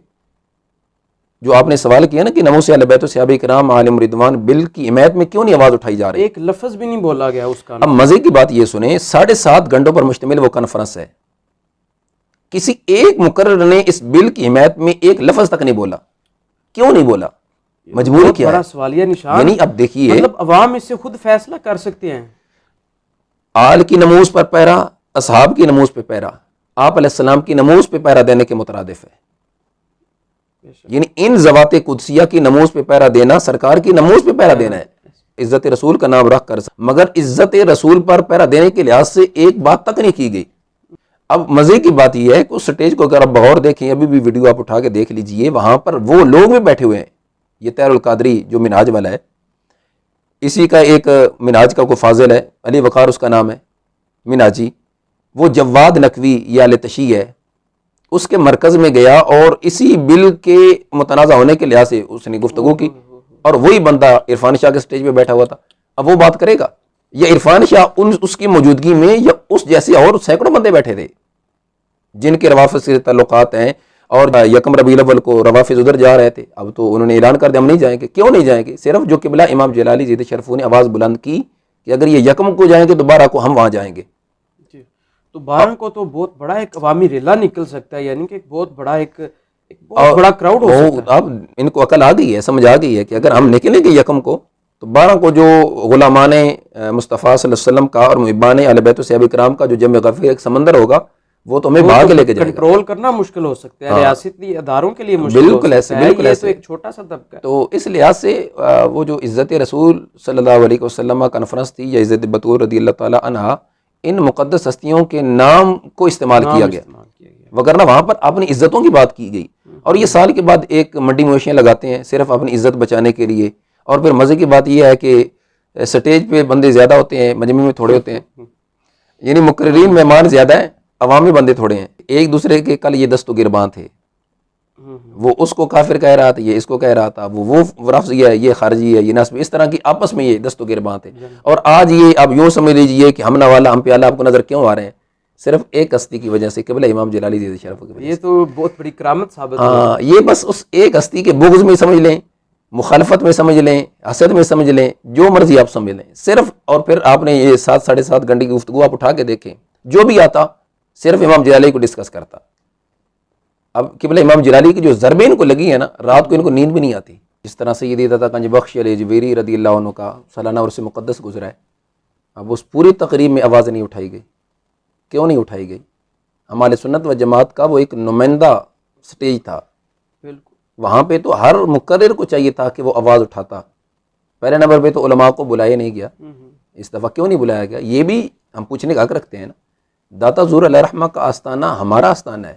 جو آپ نے سوال کیا نا کہ نمو سے اہل بیت و صحابہ کرام عالم رضوان بل کی حمایت میں کیوں نہیں آواز اٹھائی جا رہی؟ ایک لفظ بھی نہیں بولا گیا اس کا. اب مزے کی بات یہ سنیں، 7.5 گھنٹوں پر مشتمل وہ کانفرنس ہے، کسی ایک مقرر نے اس بل کی حمایت میں ایک لفظ تک نہیں بولا. کیوں نہیں بولا؟ مجبوری کیا ہے؟ بڑا سوالیہ نشان. یعنی اب دیکھیے، مطلب عوام اس سے خود فیصلہ کر سکتے ہیں. آل کی نموز پر پیرا، اصحاب کی نموز پہ پیرا، آپ علیہ السلام کی نموز پہ پیرا دینے کے مترادف ہے. یعنی ان ذوات قدسیہ کی نموز پہ پیرا دینا سرکار کی نموز پہ پیرا دینا ہے، عزت رسول کا نام رکھ کر. مگر عزت رسول پر پیرا دینے کے لحاظ سے ایک بات تک نہیں کی گئی. اب مزے کی بات یہ ہے کہ اس سٹیج کو اگر آپ بغور دیکھیں، ابھی بھی ویڈیو آپ اٹھا کے دیکھ لیجئے، وہاں پر وہ لوگ بھی بیٹھے ہوئے ہیں. یہ طاہر القادری جو منہاج والا ہے، اسی کا ایک منہاج کا کوئی فاضل ہے، علی وقار اس کا نام ہے، منہاجی، وہ جواد نقوی یا لتشی ہے، اس کے مرکز میں گیا اور اسی بل کے متنازع ہونے کے لحاظ سے اس نے گفتگو کی، اور وہی بندہ عرفان شاہ کے سٹیج پہ بیٹھا ہوا تھا. اب وہ بات کرے گا؟ یا عرفان شاہ اس کی موجودگی میں، یا اس جیسے اور سینکڑوں بندے بیٹھے تھے جن کے روافظ سے تعلقات ہیں، اور یکم ربیع الاول کو روافظ ادھر جا رہے تھے. اب تو انہوں نے اعلان کر دیا ہم نہیں جائیں گے. کیوں نہیں جائیں گے؟ صرف جو قبلہ امام جلالی زیدہ شرفو نے آواز بلند کی کہ اگر یہ یکم کو جائیں گے تو 12 کو ہم وہاں جائیں گے. تو 12 کو تو بہت بڑا ایک عوامی ریلا نکل سکتا ہے، یعنی کہ بہت بڑا ایک بہت بڑا کراؤڈ ہو سکتا ہے. اب ان کو عقل آ گئی ہے، سمجھ آ گئی ہے کہ اگر ہم نکلیں گے یکم کو تو 12 کو جو غلامان مصطفیٰ صلی اللہ علیہ وسلم کا اور محبان اہل بیت و صحابہ کرام کا جو جمع غفیر ایک سمندر ہوگا، وہ تو ہمیں بھاگ لے کے جائے گا. کنٹرول کرنا مشکل ہو سکتا ہے، ریاستی اداروں کے لیے مشکل ہو سکتا ہے. بالکل یہ ایسے تو ایک چھوٹا سا طبقہ ہے. تو اس لحاظ سے وہ جو عزت رسول صلی اللہ علیہ وسلم کانفرنس تھی، یا عزت بطول رضی اللہ تعالیٰ عنہ، ان مقدس ہستیوں کے نام کو استعمال کیا گیا، وگرنہ وہاں پر اپنی عزتوں کی بات کی گئی. اور یہ سال کے بعد ایک منڈی مویشیاں لگاتے ہیں صرف اپنی عزت بچانے کے لیے. اور پھر مزے کی بات یہ ہے کہ سٹیج پہ بندے زیادہ ہوتے ہیں، مجمع میں تھوڑے ہوتے ہیں. یعنی مقررین مہمان زیادہ ہیں، عوامی بندے تھوڑے ہیں. ایک دوسرے کے کل یہ دست و گربان تھے، وہ اس کو کافر کہہ رہا تھا، یہ اس کو کہہ رہا تھا، وہ رافضی ہے، یہ خارجی ہے، یہ نسبی، اس طرح کی آپس میں یہ دست و گربان تھے. اور آج یہ آپ یوں سمجھ لیجئے کہ ہم نوالا ہم پیالہ آپ کو نظر کیوں آ رہے ہیں؟ صرف ایک ہستی کی وجہ سے، قبلہ امام جلالی زیدہ شرف کی وجہ سے. یہ تو بہت بڑی کرامت ثابت ہے. ہاں، یہ بس اس ایک ہستی کے بغض میں سمجھ لیں، مخالفت میں سمجھ لیں، حسد میں سمجھ لیں، جو مرضی آپ سمجھ لیں صرف. اور پھر آپ نے یہ 7.5 گھنٹے کی گفتگو آپ اٹھا کے دیکھیں، جو بھی آتا صرف امام جلالی کو ڈسکس کرتا. اب قبلہ امام جلالی کی جو ضربیں ان کو لگی ہے نا، رات کو ان کو نیند بھی نہیں آتی. جس طرح سے یہ دیتا تھا کنج بخش علی جویری رضی اللہ عنہ کا سالانہ عرس مقدس گزرا ہے، اب اس پوری تقریب میں آواز نہیں اٹھائی گئی. کیوں نہیں اٹھائی گئی؟ ہمارے سنت و جماعت کا وہ ایک نمائندہ سٹیج تھا، وہاں پہ تو ہر مقرر کو چاہیے تھا کہ وہ آواز اٹھاتا. پہلے نمبر پہ تو علماء کو بلایا نہیں گیا. اس دفعہ کیوں نہیں بلایا گیا؟ یہ بھی ہم پوچھنے کا حق رکھتے ہیں نا. داتا ظہور علیہ رحمہ کا آستانہ ہمارا آستانہ ہے.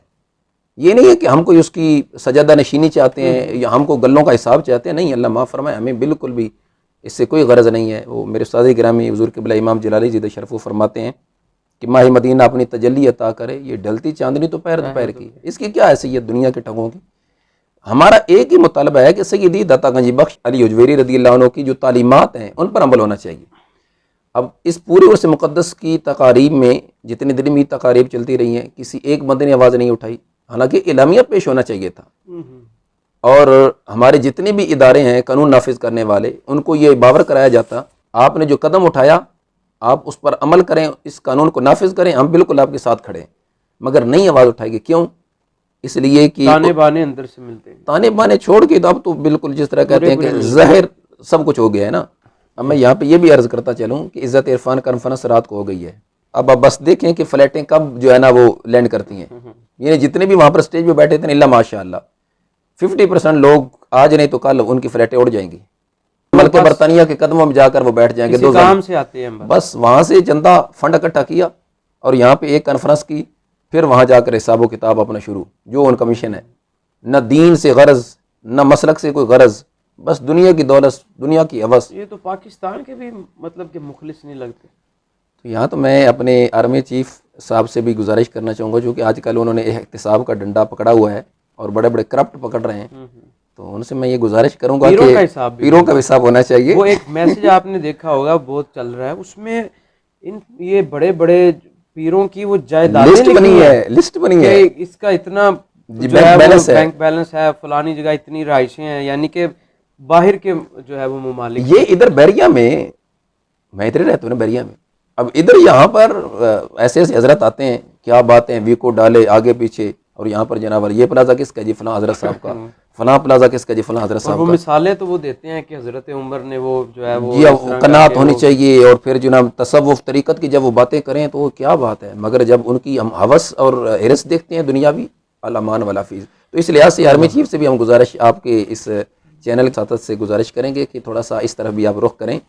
یہ نہیں ہے کہ ہم کوئی اس کی سجادہ نشینی چاہتے ہیں یا ہم کو گلوں کا حساب چاہتے ہیں. نہیں، اللہ معاف فرمائے، ہمیں بالکل بھی اس سے کوئی غرض نہیں ہے. وہ میرے استاد گرامی حضور قبلہ امام جلالی زیدہ شرفو فرماتے ہیں کہ ماہ مدینہ اپنی تجلی عطا کرے، یہ ڈھلتی چاندنی تو پیر دوپہر کی، اس کی کیا حیثیت دنیا کے ٹھگوں کی. ہمارا ایک ہی مطالبہ ہے کہ سیدی داتا گنج بخش علی اجویری رضی اللہ عنہ کی جو تعلیمات ہیں ان پر عمل ہونا چاہیے. اب اس پورے عرس مقدس کی تقاریب میں جتنے دن بھی تقاریب چلتی رہی ہیں، کسی ایک بندے نے آواز نہیں اٹھائی، حالانکہ اعلامیہ پیش ہونا چاہیے تھا. اور ہمارے جتنے بھی ادارے ہیں قانون نافذ کرنے والے، ان کو یہ باور کرایا جاتا آپ نے جو قدم اٹھایا آپ اس پر عمل کریں، اس قانون کو نافذ کریں، ہم بالکل آپ کے ساتھ کھڑے ہیں. مگر نہیں آواز اٹھائے گی. کیوں؟ اس لیے کہ تانے بانے اندر سے ملتے ہیں. تانے بانے چھوڑ کے تو اب تو بالکل جس طرح کہتے ہیں کہ زہر سب کچھ ہو گیا ہے نا. اب میں یہاں پہ یہ بھی عرض کرتا چلوں کہ عزت عرفان کانفرنس رات کو ہو گئی ہے. اب آپ بس دیکھیں کہ فلیٹیں کب جو ہے نا وہ لینڈ کرتی ہیں. یعنی جتنے بھی وہاں پر اسٹیج پہ بیٹھے تھے اللہ ماشاء اللہ 50% لوگ آج نہیں تو کل ان کی فلیٹیں اڑ جائیں گی. ملک برطانیہ کے قدموں میں جا کر وہ بیٹھ جائیں گے. 2 کام سے آتے ہیں بس وہاں سے چندہ فنڈ اکٹھا کیا اور یہاں پہ ایک کانفرنس کی، پھر وہاں جا کر حساب و کتاب اپنا شروع. جو ان کا مشن ہے، نہ دین سے غرض نہ مسلک سے کوئی غرض، بس دنیا کی دولت، دنیا کی ہوس. یہ تو پاکستان کے بھی مطلب کہ مخلص نہیں لگتے. تو یہاں تو میں اپنے آرمی چیف صاحب سے بھی گزارش کرنا چاہوں گا، جو کہ آج کل انہوں نے احتساب کا ڈنڈا پکڑا ہوا ہے اور بڑے بڑے کرپٹ پکڑ رہے ہیں. تو ان سے میں یہ گزارش کروں گا پیروں کہ کا حساب بھی پیروں کا حساب ہونا چاہیے. وہ ایک میسج آپ نے دیکھا ہوگا بہت چل رہا ہے اس میں یہ بڑے بڑے پیروں کی وہ جائیدادیں لسٹ لکھی بنی ہیں ہے, لسٹ بنی ہے کہ اس کا اتنا جی, جو ہے بینک وہ بیلنس ہے. بینک بیلنس ہے, فلانی جگہ اتنی رہائشیں ہیں, یعنی کہ باہر کے جو ہے وہ ممالک یہ ادھر بیریا میں ادھر رہتا ہوں نا بیریا میں, اب ادھر یہاں پر ایسے ایسے حضرت آتے ہیں, کیا باتیں ویکو ڈالے آگے پیچھے, اور یہاں پر جناب یہ پلازا کس کا جی فلاں حضرت صاحب کا, فلاں پلازا کس کا جی فلاں حضرت اور صاحب وہ کا. مثالیں تو وہ دیتے ہیں کہ حضرت عمر نے وہ جو ہے وہ جی اس طرح کر قناعت کے ہونی وہ چاہیے, اور پھر جناب تصوف طریقت کی جب وہ باتیں کریں تو وہ کیا بات ہے, مگر جب ان کی ہم حوث اور حرص دیکھتے ہیں دنیاوی الامان والا فیض, تو اس لحاظ سے آرمی چیف سے بھی ہم گزارش آپ کے اس چینل کے ساتھ سے گزارش کریں گے کہ تھوڑا سا اس طرح بھی آپ رخ کریں,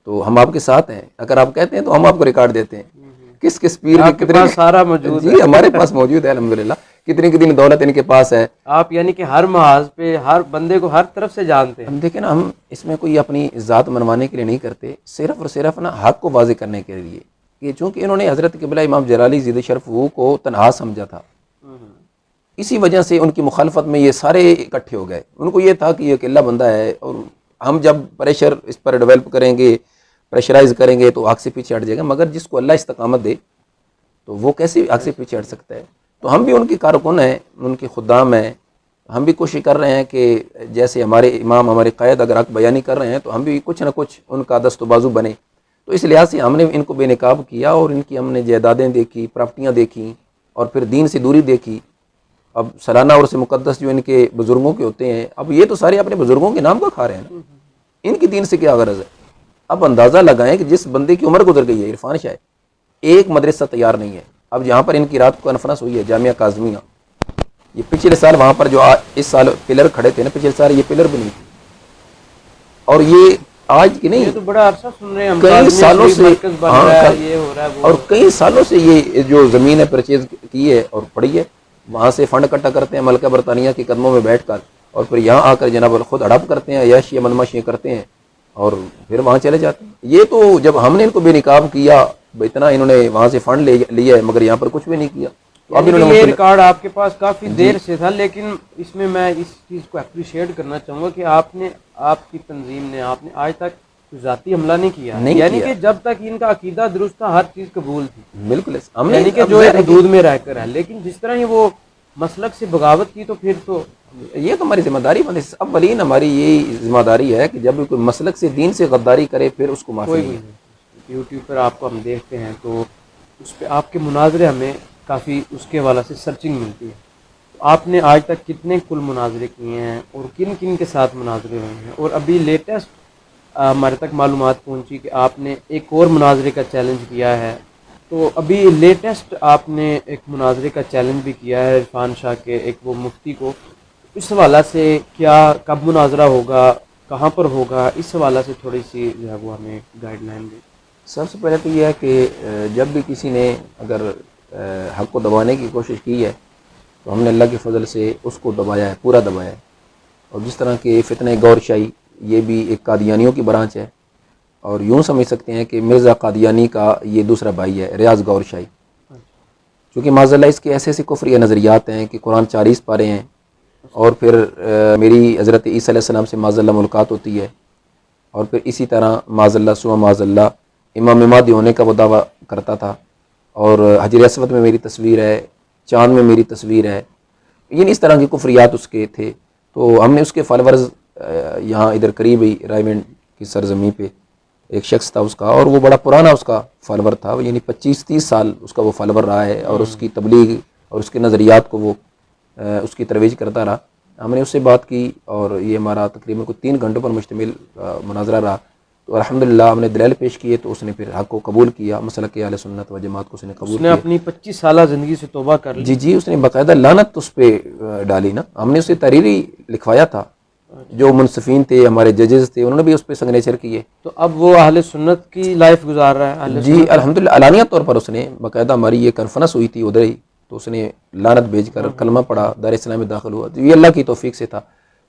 تو ہم آپ کے ساتھ ہیں. اگر آپ کہتے ہیں تو ہم آپ کو ریکارڈ دیتے ہیں کس کس پیر آپ کے کتنے, پاس سارا موجود جی ہے. ہمارے پاس موجود ہے الحمدللہ, کتنی کتنی دولت ان کے پاس ہے. آپ یعنی کہ ہر محاذ پہ ہر بندے کو ہر طرف سے جانتے ہیں. ہم دیکھیں نا, ہم اس میں کوئی اپنی ذات منوانے کے لیے نہیں کرتے, صرف اور صرف نا حق کو واضح کرنے کے لیے, کہ چونکہ انہوں نے حضرت قبلہ امام جلالی زید شرف کو تنہا سمجھا تھا, اسی وجہ سے ان کی مخالفت میں یہ سارے اکٹھے ہو گئے. ان کو یہ تھا کہ یہ اکیلا بندہ ہے, اور ہم جب پریشر اس پر ڈیولپ کریں گے, پریشرائز کریں گے تو آگ سے پیچھے ہٹ جائے گا, مگر جس کو اللہ استقامت دے تو وہ کیسے آگ سے پیچھے ہٹ سکتا ہے. تو ہم بھی ان کے کارکن ہیں, ان کے خدام ہیں. ہم بھی کوشش کر رہے ہیں کہ جیسے ہمارے امام ہمارے قائد اگر حق بیانی کر رہے ہیں تو ہم بھی کچھ نہ کچھ ان کا دست و بازو بنے. تو اس لحاظ سے ہم نے ان کو بے نقاب کیا, اور ان کی ہم نے جائیدادیں دیکھی, پراپرٹیاں دیکھیں, اور پھر دین سے دوری دیکھی. اب سالانہ اور سے مقدس جو ان کے بزرگوں کے ہوتے ہیں, اب یہ تو سارے اپنے بزرگوں کے نام کو کھا رہے ہیں نا, ان کی دین سے کیا غرض ہے. اب اندازہ لگائیں کہ جس بندے کی عمر گزر گئی ہے, عرفان شاہ, ایک مدرسہ تیار نہیں ہے. اب جہاں پر ان کی رات کو کانفرنس ہوئی ہے جامعہ کاظمیہ, یہ پچھلے سال وہاں پر جو اس سال پلر کھڑے تھے نا, پچھلے سال یہ پلر بھی نہیں تھے. اور یہ آج کی نہیں, یہ تو بڑا عرصہ سن رہے ہیں ہم, کئی کاظمیہ سالوں شریف سے, مرکز بن رہا ہے, یہ ہو رہا ہے وہ اور ہو رہا کئی سالوں سے یہ جو زمین ہے پرچیز کی ہے اور پڑی ہے, وہاں سے فنڈ اکٹھا کرتے ہیں ملکہ برطانیہ کے قدموں میں بیٹھ کر, اور پھر یہاں آ کر جناب خود ہڑپ کرتے ہیں, عیاشی منماشی کرتے ہیں, اور پھر وہاں چلے جاتے ہیں. یہ تو جب ہم نے ان کو بے نقاب کیا, اتنا انہوں نے وہاں سے فنڈ لیا ہے, مگر یہاں پر کچھ بھی نہیں کیا. تو اب یعنی کہ انہوں نے یہ مجھ ریکارڈ آپ کے پاس کافی جی دیر سے تھا, لیکن اس میں اس چیز کو اپریشیٹ کرنا چاہوں گا کہ آپ نے, آپ کی تنظیم نے, آپ نے آج تک ذاتی حملہ نہیں کیا, نہیں یعنی کیا. کہ جب تک ان کا عقیدہ درست تھا ہر چیز قبول تھی, بالکل ہم نے یعنی کہ اب جو ظاہر ایک ہے کہ حدود میں رہ کر ہے. لیکن جس طرح ہی وہ مسلک سے بغاوت کی تو پھر تو یہ تو ہماری ذمہ داری بنے. اولین ہماری یہی ذمہ داری ہے کہ جب کوئی مسلک سے دین سے غداری کرے پھر اس کو معافی کوئی نہیں بھی ہے. نہیں. یوٹیوب پر آپ کو ہم دیکھتے ہیں تو اس پہ آپ کے مناظرے ہمیں کافی اس کے حوالے سے سرچنگ ملتی ہے. آپ نے آج تک کتنے کل مناظرے کیے ہیں, اور کن کن کے ساتھ مناظرے ہوئے ہیں, اور ابھی لیٹسٹ ہمارے تک معلومات پہنچی کہ آپ نے ایک اور مناظرے کا چیلنج کیا ہے. تو ابھی لیٹسٹ آپ نے ایک مناظرے کا چیلنج بھی کیا ہے عرفان شاہ کے ایک وہ مفتی کو. اس حوالہ سے کیا کب مناظرہ ہوگا, کہاں پر ہوگا, اس حوالہ سے تھوڑی سی جو ہے وہ ہمیں گائیڈ لائن دیں. سب سے پہلے تو یہ ہے کہ جب بھی کسی نے اگر حق کو دبانے کی کوشش کی ہے تو ہم نے اللہ کے فضل سے اس کو دبایا ہے, پورا دبایا ہے. اور جس طرح کہ فتنہ گور شاہی, یہ بھی ایک قادیانیوں کی برانچ ہے, اور یوں سمجھ سکتے ہیں کہ مرزا قادیانی کا یہ دوسرا بھائی ہے ریاض گور شاہی. چونکہ معاذ اللہ اس کے ایسے ایسے کفری نظریات ہیں کہ قرآن 40 پارے ہیں, اور پھر میری حضرت عیسیٰ علیہ السلام سے معاذ اللہ ملاقات ہوتی ہے, اور پھر اسی طرح معاذ اللہ سوا معاذ اللہ امام مہدی ہونے کا وہ دعویٰ کرتا تھا, اور حجر اسود میں میری تصویر ہے, چاند میں میری تصویر ہے. یعنی اس طرح کی کفریات اس کے تھے. تو ہم نے اس کے فالورز یہاں ادھر قریب ہی رائے کی سرزمین پہ ایک شخص تھا اس کا, اور وہ بڑا پرانا اس کا فالور تھا, یعنی 25-30 سال اس کا وہ فالور رہا ہے, اور اس کی تبلیغ اور اس کے نظریات کو وہ اس کی ترویج کرتا رہا. ہم نے اس سے بات کی, اور یہ ہمارا تقریباً 3 گھنٹوں پر مشتمل مناظرہ رہا. تو الحمدللہ ہم نے دلائل پیش کیے تو اس نے پھر حق کو قبول کیا, مسلک اہل سنت و جماعت کو اس نے قبول اس نے کیا. اپنی 25 سالہ زندگی سے توبہ کر لی. جی جی, اس نے باقاعدہ لعنت اس پہ ڈالی نا. ہم نے اسے تحریری لکھوایا تھا, جو منصفین تھے ہمارے ججز تھے انہوں نے بھی اس پہ سگنیچر کیے. تو اب وہ اہل سنت کی لائف گزار رہا ہے, اہل جی سنت الحمدللہ علانیہ طور پر اس نے باقاعدہ, ہماری یہ کانفرنس ہوئی تھی ادھر ہی, تو اس نے لعنت بھیج کر کلمہ پڑھا, دار اسلام میں داخل ہوا. تو یہ اللہ کی توفیق سے تھا,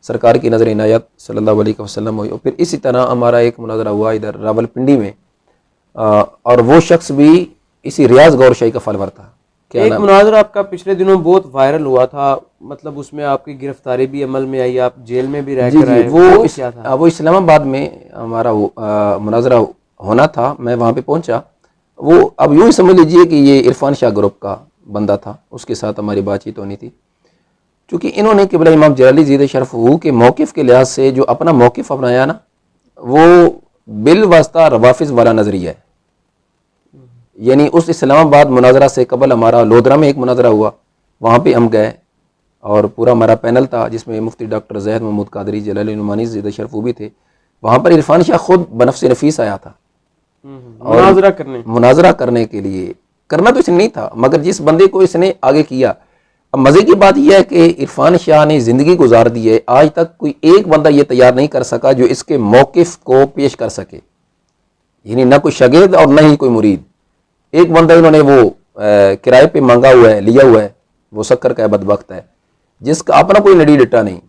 سرکار کی نظر عنایت صلی اللہ علیہ وسلم ہوئی. اور پھر اسی طرح ہمارا ایک مناظرہ ہوا ادھر راول پنڈی میں, اور وہ شخص بھی اسی ریاض گور شاہی کا فالور تھا, کیا ایک نام مناظرہ آپ کا پچھلے دنوں بہت وائرل ہوا تھا، مطلب اس میں آپ کی گرفتاری بھی عمل میں آئی، آپ جیل میں بھی رہ جی کر آئے، وہ کیا تھا؟ وہ اسلام آباد میں ہمارا مناظرہ ہونا تھا، میں وہاں پہ پہنچا. وہ اب یوں ہی سمجھ لیجئے کہ یہ عرفان شاہ گروپ کا بندہ تھا، اس کے ساتھ ہماری بات چیت ہونی تھی. چونکہ انہوں نے قبلہ امام جلالی زید شرف ہو کے موقف کے لحاظ سے جو اپنا موقف اپنایا نا، وہ بالواسطہ روافظ والا نظریہ ہے. یعنی اس اسلام آباد مناظرہ سے قبل ہمارا لودھرا میں ایک مناظرہ ہوا، وہاں پہ ہم گئے اور پورا ہمارا پینل تھا جس میں مفتی ڈاکٹر زید محمود قادری جلالی نعمانی زید شرف بھی تھے. وہاں پر عرفان شاہ خود بنفس نفیس آیا تھا مناظرہ کرنے کے لیے. کرنا تو اس نے نہیں تھا، مگر جس بندے کو اس نے آگے کیا. اب مزے کی بات یہ ہے کہ عرفان شاہ نے زندگی گزار دی ہے، آج تک کوئی ایک بندہ یہ تیار نہیں کر سکا جو اس کے موقف کو پیش کر سکے. یعنی نہ کوئی شاگرد اور نہ ہی کوئی مرید. ایک بندہ انہوں نے وہ کرائے پہ مانگا ہوا ہے، لیا ہوا ہے، وہ سکر کا بدبخت ہے جس کا اپنا کوئی نڈی ڈٹا نہیں.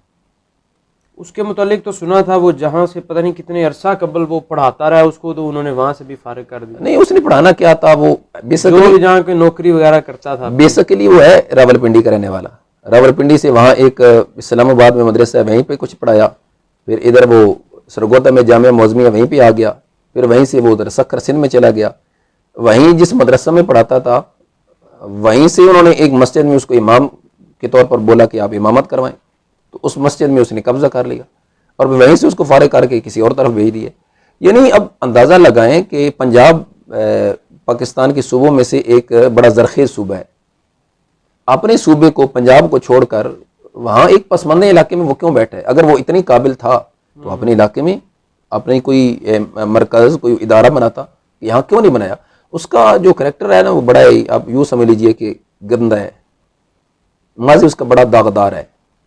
اس کے متعلق تو سنا تھا وہ جہاں سے پتہ نہیں کتنے عرصہ قبل وہ پڑھاتا رہا اس کو، تو انہوں نے وہاں سے بھی فارغ کر دیا. نہیں، اس نے پڑھانا کیا تھا، وہ جو جہاں کے نوکری وغیرہ کرتا تھا. بیسیکلی وہ ہے راول پنڈی کا رہنے والا. راول پنڈی سے وہاں ایک اسلام آباد میں مدرسہ ہے، وہیں پہ کچھ پڑھایا. پھر ادھر وہ سرگودا میں جامعہ معظمیہ وہیں پہ آ گیا. پھر وہیں سے وہ ادھر سکر سندھ میں چلا گیا. وہیں جس مدرسہ میں پڑھاتا تھا وہیں سے انہوں نے ایک مسجد میں اس کو امام کے طور پر بولا کہ آپ امامت کروائیں، تو اس مسجد میں اس نے قبضہ کر لیا اور وہیں سے اس کو فارغ کر کے کسی اور طرف بھیج دیے. یعنی اب اندازہ لگائیں کہ پنجاب پاکستان کے صوبوں میں سے ایک بڑا زرخیز صوبہ ہے. اپنے صوبے کو، پنجاب کو چھوڑ کر وہاں ایک پسماندہ علاقے میں وہ کیوں بیٹھا ہے؟ اگر وہ اتنی قابل تھا تو اپنے علاقے میں اپنی کوئی مرکز، کوئی ادارہ بناتا. یہاں کیوں نہیں بنایا؟ اس کا جو کریکٹر ہے نا، وہ بڑا ہی، آپ یوں سمجھ لیجئے کہ گندہ ہے. ماضی اس کا بڑا داغدار ہے.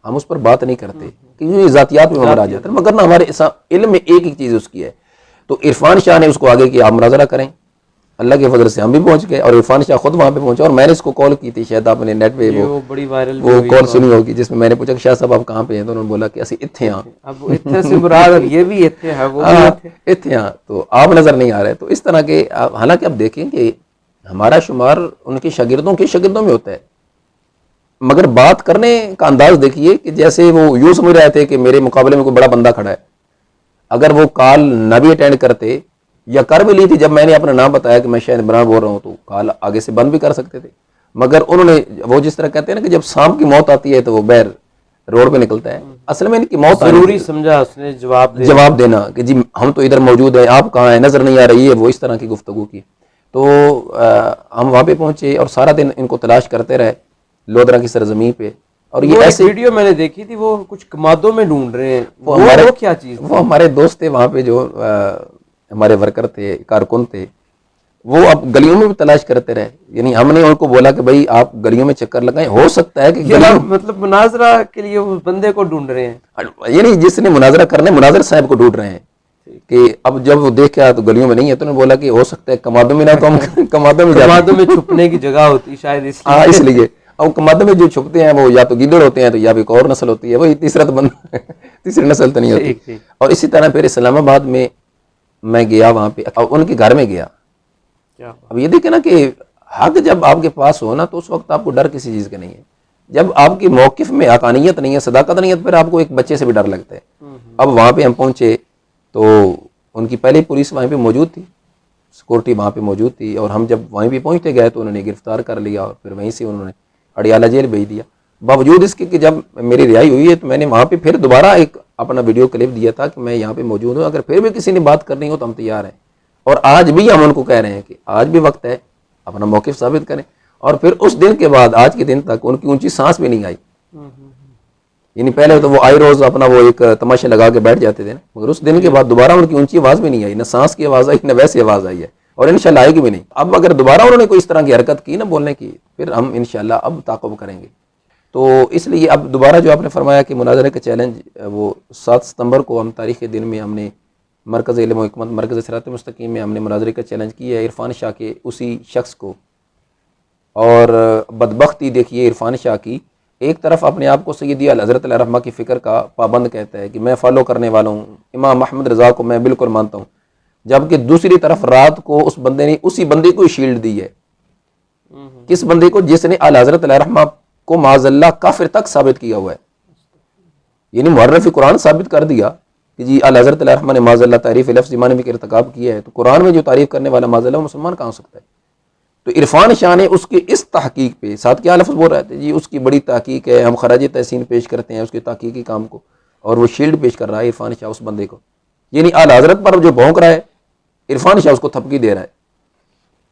ہم اس پر بات نہیں کرتے کیونکہ یہ ذاتیات میں ہمارا آ جاتا ہے، مگر نہ ہمارے علم میں ایک چیز اس کی ہے. تو عرفان شاہ نے اس کو آگے کیا آپ مناظرہ کریں. اللہ کے فضل سے ہم بھی پہنچ گئے اور عرفان شاہ خود وہاں پہ پہنچا. اور میں نے اس کو کال کی تھی، شاید آپ نے نیٹ پہ وہ بڑی وائرل وہ کال سنی ہوگی، جس میں نے پوچھا کہ شاہ صاحب آپ کہاں پہ ہیں؟ تو انہوں نے بولا کہ اسی اتھے ہاں. اب اتھے سے مراد یہ بھی اتھے ہے، وہ بھی اتھے ہاں. تو آپ نظر نہیں آ رہے. تو اس طرح کے حالانکہ آپ دیکھیں کہ ہمارا شمار ان کے شاگردوں میں ہوتا ہے، مگر بات کرنے کا انداز دیکھیے کہ جیسے وہ یوں سمجھ رہے تھے کہ میرے مقابلے میں کوئی بڑا بندہ کھڑا ہے. اگر وہ کال نہ بھی اٹینڈ کرتے یا کر بھی لی تھی، جب میں نے اپنا نام بتایا کہ میں شاید عمران بول رہا ہوں، تو کال آگے سے بند بھی کر سکتے تھے. مگر انہوں نے وہ جس طرح کہتے ہیں نا کہ جب سانپ کی موت آتی ہے تو وہ بیر روڈ پہ نکلتا ہے، اصل میں ان کی موت ضروری سمجھا اس نے جواب دینا کہ جی ہم تو ادھر موجود ہیں، آپ کہاں ہیں، نظر نہیں آ رہی ہے. وہ اس طرح کی گفتگو کی. تو ہم وہاں پہ پہنچے اور سارا دن ان کو تلاش کرتے رہے لودھرا کی سرزمین پہ. اور یہ ایسے ویڈیو میں نے دیکھی تھی، وہ کچھ کمادوں میں ڈھونڈ رہے ہیں. وہ کیا چیز؟ وہ ہمارے دوست تھے وہاں پہ، جو ہمارے ورکر تھے، کارکن تھے. وہ اب گلیوں میں بھی تلاش کرتے رہے. یعنی ہم نے ان کو بولا کہ بھائی آپ گلیوں میں چکر لگائیں، ہو سکتا ہے کہ مطلب مناظرہ کے لیے اس بندے کو ڈھونڈ رہے ہیں، یعنی جس نے مناظرہ کرنا ہے، مناظر صاحب کو ڈھونڈ رہے ہیں. کہ اب جب وہ دیکھ کے آیا تو گلیوں میں نہیں ہے، تو انہوں نے بولا کہ ہو سکتا ہے کمادوں میں نہ، تو ہم کمادوں میں چھپنے کی جگہ ہوتی شاید اس لیے. اب کمادوں میں جو چھپتے ہیں وہ یا تو گیدڑ ہوتے ہیں تو یا بھی ایک اور نسل ہوتی ہے، وہی تیسرا تو بند تیسری نسل تو نہیں ہوتی. اور اسی طرح پھر اسلام آباد میں میں گیا، وہاں پہ ان کے گھر میں گیا. اب یہ دیکھیں نا کہ حق جب آپ کے پاس ہو نا، تو اس وقت آپ کو ڈر کسی چیز کا نہیں ہے. جب آپ کی موقف میں حقانیت نہیں ہے، صداقت نہیں ہے، تو پھر آپ کو ایک بچے سے بھی ڈر لگتا ہے. اب وہاں پہ ہم پہنچے تو ان کی پہلے پولیس وہیں پہ موجود تھی، سیکورٹی وہاں پہ موجود تھی. اور ہم جب وہیں پہ پہنچتے گئے تو انہوں نے گرفتار کر لیا اور پھر وہیں سے انہوں نے اڈیالہ جیل بھیج دیا. باوجود اس کے کہ جب میری رہائی ہوئی ہے تو میں نے وہاں پہ پھر دوبارہ ایک اپنا ویڈیو کلپ دیا تھا کہ میں یہاں پہ موجود ہوں، اگر پھر بھی کسی نے بات کرنی ہو تو ہم تیار ہیں. اور آج بھی ہم ان کو کہہ رہے ہیں کہ آج بھی وقت ہے، اپنا موقف ثابت کریں. اور پھر اس دن کے بعد آج کے دن تک ان کی اونچی سانس بھی نہیں آئی. یعنی پہلے تو وہ آئی روز اپنا وہ ایک تماشا لگا کے بیٹھ جاتے تھے نا، مگر اس دن کے بعد دوبارہ ان کی اونچی آواز بھی نہیں آئی، نہ سانس کی آواز آئی نہ ویسی آواز آئی ہے، اور انشاءاللہ آئے گی بھی نہیں. اب اگر دوبارہ انہوں نے کوئی اس طرح کی حرکت کی نا بولنے کی، پھر ہم انشاءاللہ اب تعاقب کریں گے. تو اس لیے اب دوبارہ جو آپ نے فرمایا کہ مناظرے کا چیلنج، وہ 7 ستمبر کو ہم تاریخ دن میں ہم نے مرکز علم و حکمت، مرکز صراط مستقیم میں ہم نے مناظرے کا چیلنج کیا ہے عرفان شاہ کے اسی شخص کو. اور بدبختی دیکھیے عرفان شاہ کی، ایک طرف اپنے آپ کو سیدی الحضرت علیہ رحمہ کی فکر کا پابند کہتا ہے کہ میں فالو کرنے والا ہوں، امام محمد رضا کو میں بالکل مانتا ہوں، جبکہ دوسری طرف رات کو اس بندے نے اسی بندے کو شیلڈ دی ہے. کس بندے کو جس نے اعلیٰ حضرت علیہ رحمہ کو معاذ اللہ کافر تک ثابت کیا ہوا ہے، یعنی محرف قرآن ثابت کر دیا کہ جی اعلیٰ حضرت علیہ رحمہ نے معاذ اللہ تعریف لفظ ایمان میں کے ارتکاب کیا ہے، تو قرآن میں جو تعریف کرنے والا معاذ اللہ وہ مسلمان کہاں ہو سکتا ہے؟ تو عرفان شاہ نے اس کے اس تحقیق پہ ساتھ کیا لفظ بول رہے تھے جی اس کی بڑی تحقیق ہے، ہم خراج تحسین پیش کرتے ہیں اس کے تحقیقی کام کو، اور وہ شیلڈ پیش کر رہا ہے عرفان شاہ اس بندے کو، یعنی اعلیٰ حضرت پر جو بھونک رہا ہے عرفان شاہ اس کو تھپکی دے رہا ہے،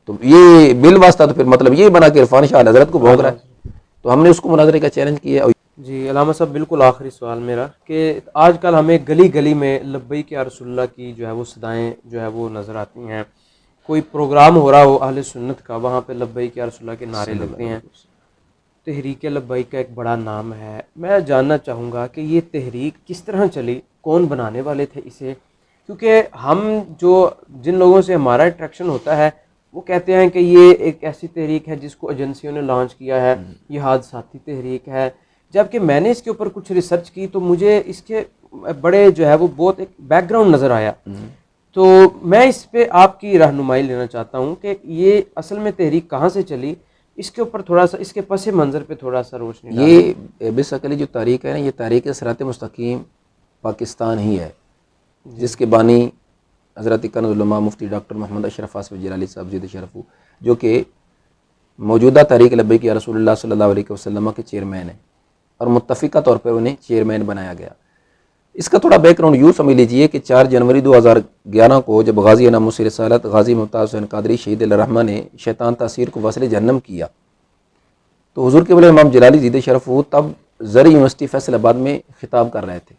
تو یہ بالواسطہ تو پھر مطلب یہ بنا کہ عرفان شاہ اعلیٰ حضرت کو بھونک رہا ہے، تو ہم نے اس کو مناظرے کا چیلنج کیا ہے۔ جی علامہ صاحب بالکل آخری سوال میرا کہ آج کل ہمیں گلی گلی میں لبیک یا رسول اللہ کی جو ہے وہ صدائیں جو ہے وہ نظر آتی ہیں، کوئی پروگرام ہو رہا ہو اہل سنت کا، وہاں پہ لبیک یا رسول اللہ کے نعرے لگتے ہیں۔ تحریک لبیک کا ایک بڑا نام ہے، میں جاننا چاہوں گا کہ یہ تحریک کس طرح چلی، کون بنانے والے تھے اسے؟ کیونکہ ہم جن لوگوں سے ہمارا اٹریکشن ہوتا ہے وہ کہتے ہیں کہ یہ ایک ایسی تحریک ہے جس کو ایجنسیوں نے لانچ کیا ہے، یہ حادثاتی تحریک ہے، جبکہ میں نے اس کے اوپر کچھ ریسرچ کی تو مجھے اس کے بڑے جو ہے وہ بہت ایک بیک گراؤنڈ نظر آیا، تو میں اس پہ آپ کی رہنمائی لینا چاہتا ہوں کہ یہ اصل میں تحریک کہاں سے چلی، اس کے اوپر تھوڑا سا اس کے پس منظر پہ تھوڑا سا روشنی ڈالیں۔ یہ بیسیکلی جو تحریک ہے نا، یہ تحریک صراط مستقیم پاکستان ہی ہے، جس کے بانی حضرت کنز العلماء مفتی ڈاکٹر محمد اشرف آصف جلالی صاحب زید شرف، جو کہ موجودہ تحریک لبیک یا رسول اللہ صلی اللہ علیہ وسلم کے چیئرمین ہیں، اور متفقہ طور پر انہیں چیئرمین بنایا گیا۔ اس کا تھوڑا بیک گراؤنڈ یوں سمجھ لیجئے کہ 4 جنوری 2011 کو جب غازی ناموس رسالت غازی ممتاز حسین قادری شہید الرحمہ نے شیطان تاثیر کو وصل جہنم کیا، تو حضور قبلہ امام جلالی زید شرف تب زرعی یونیورسٹی فیصل آباد میں خطاب کر رہے تھے،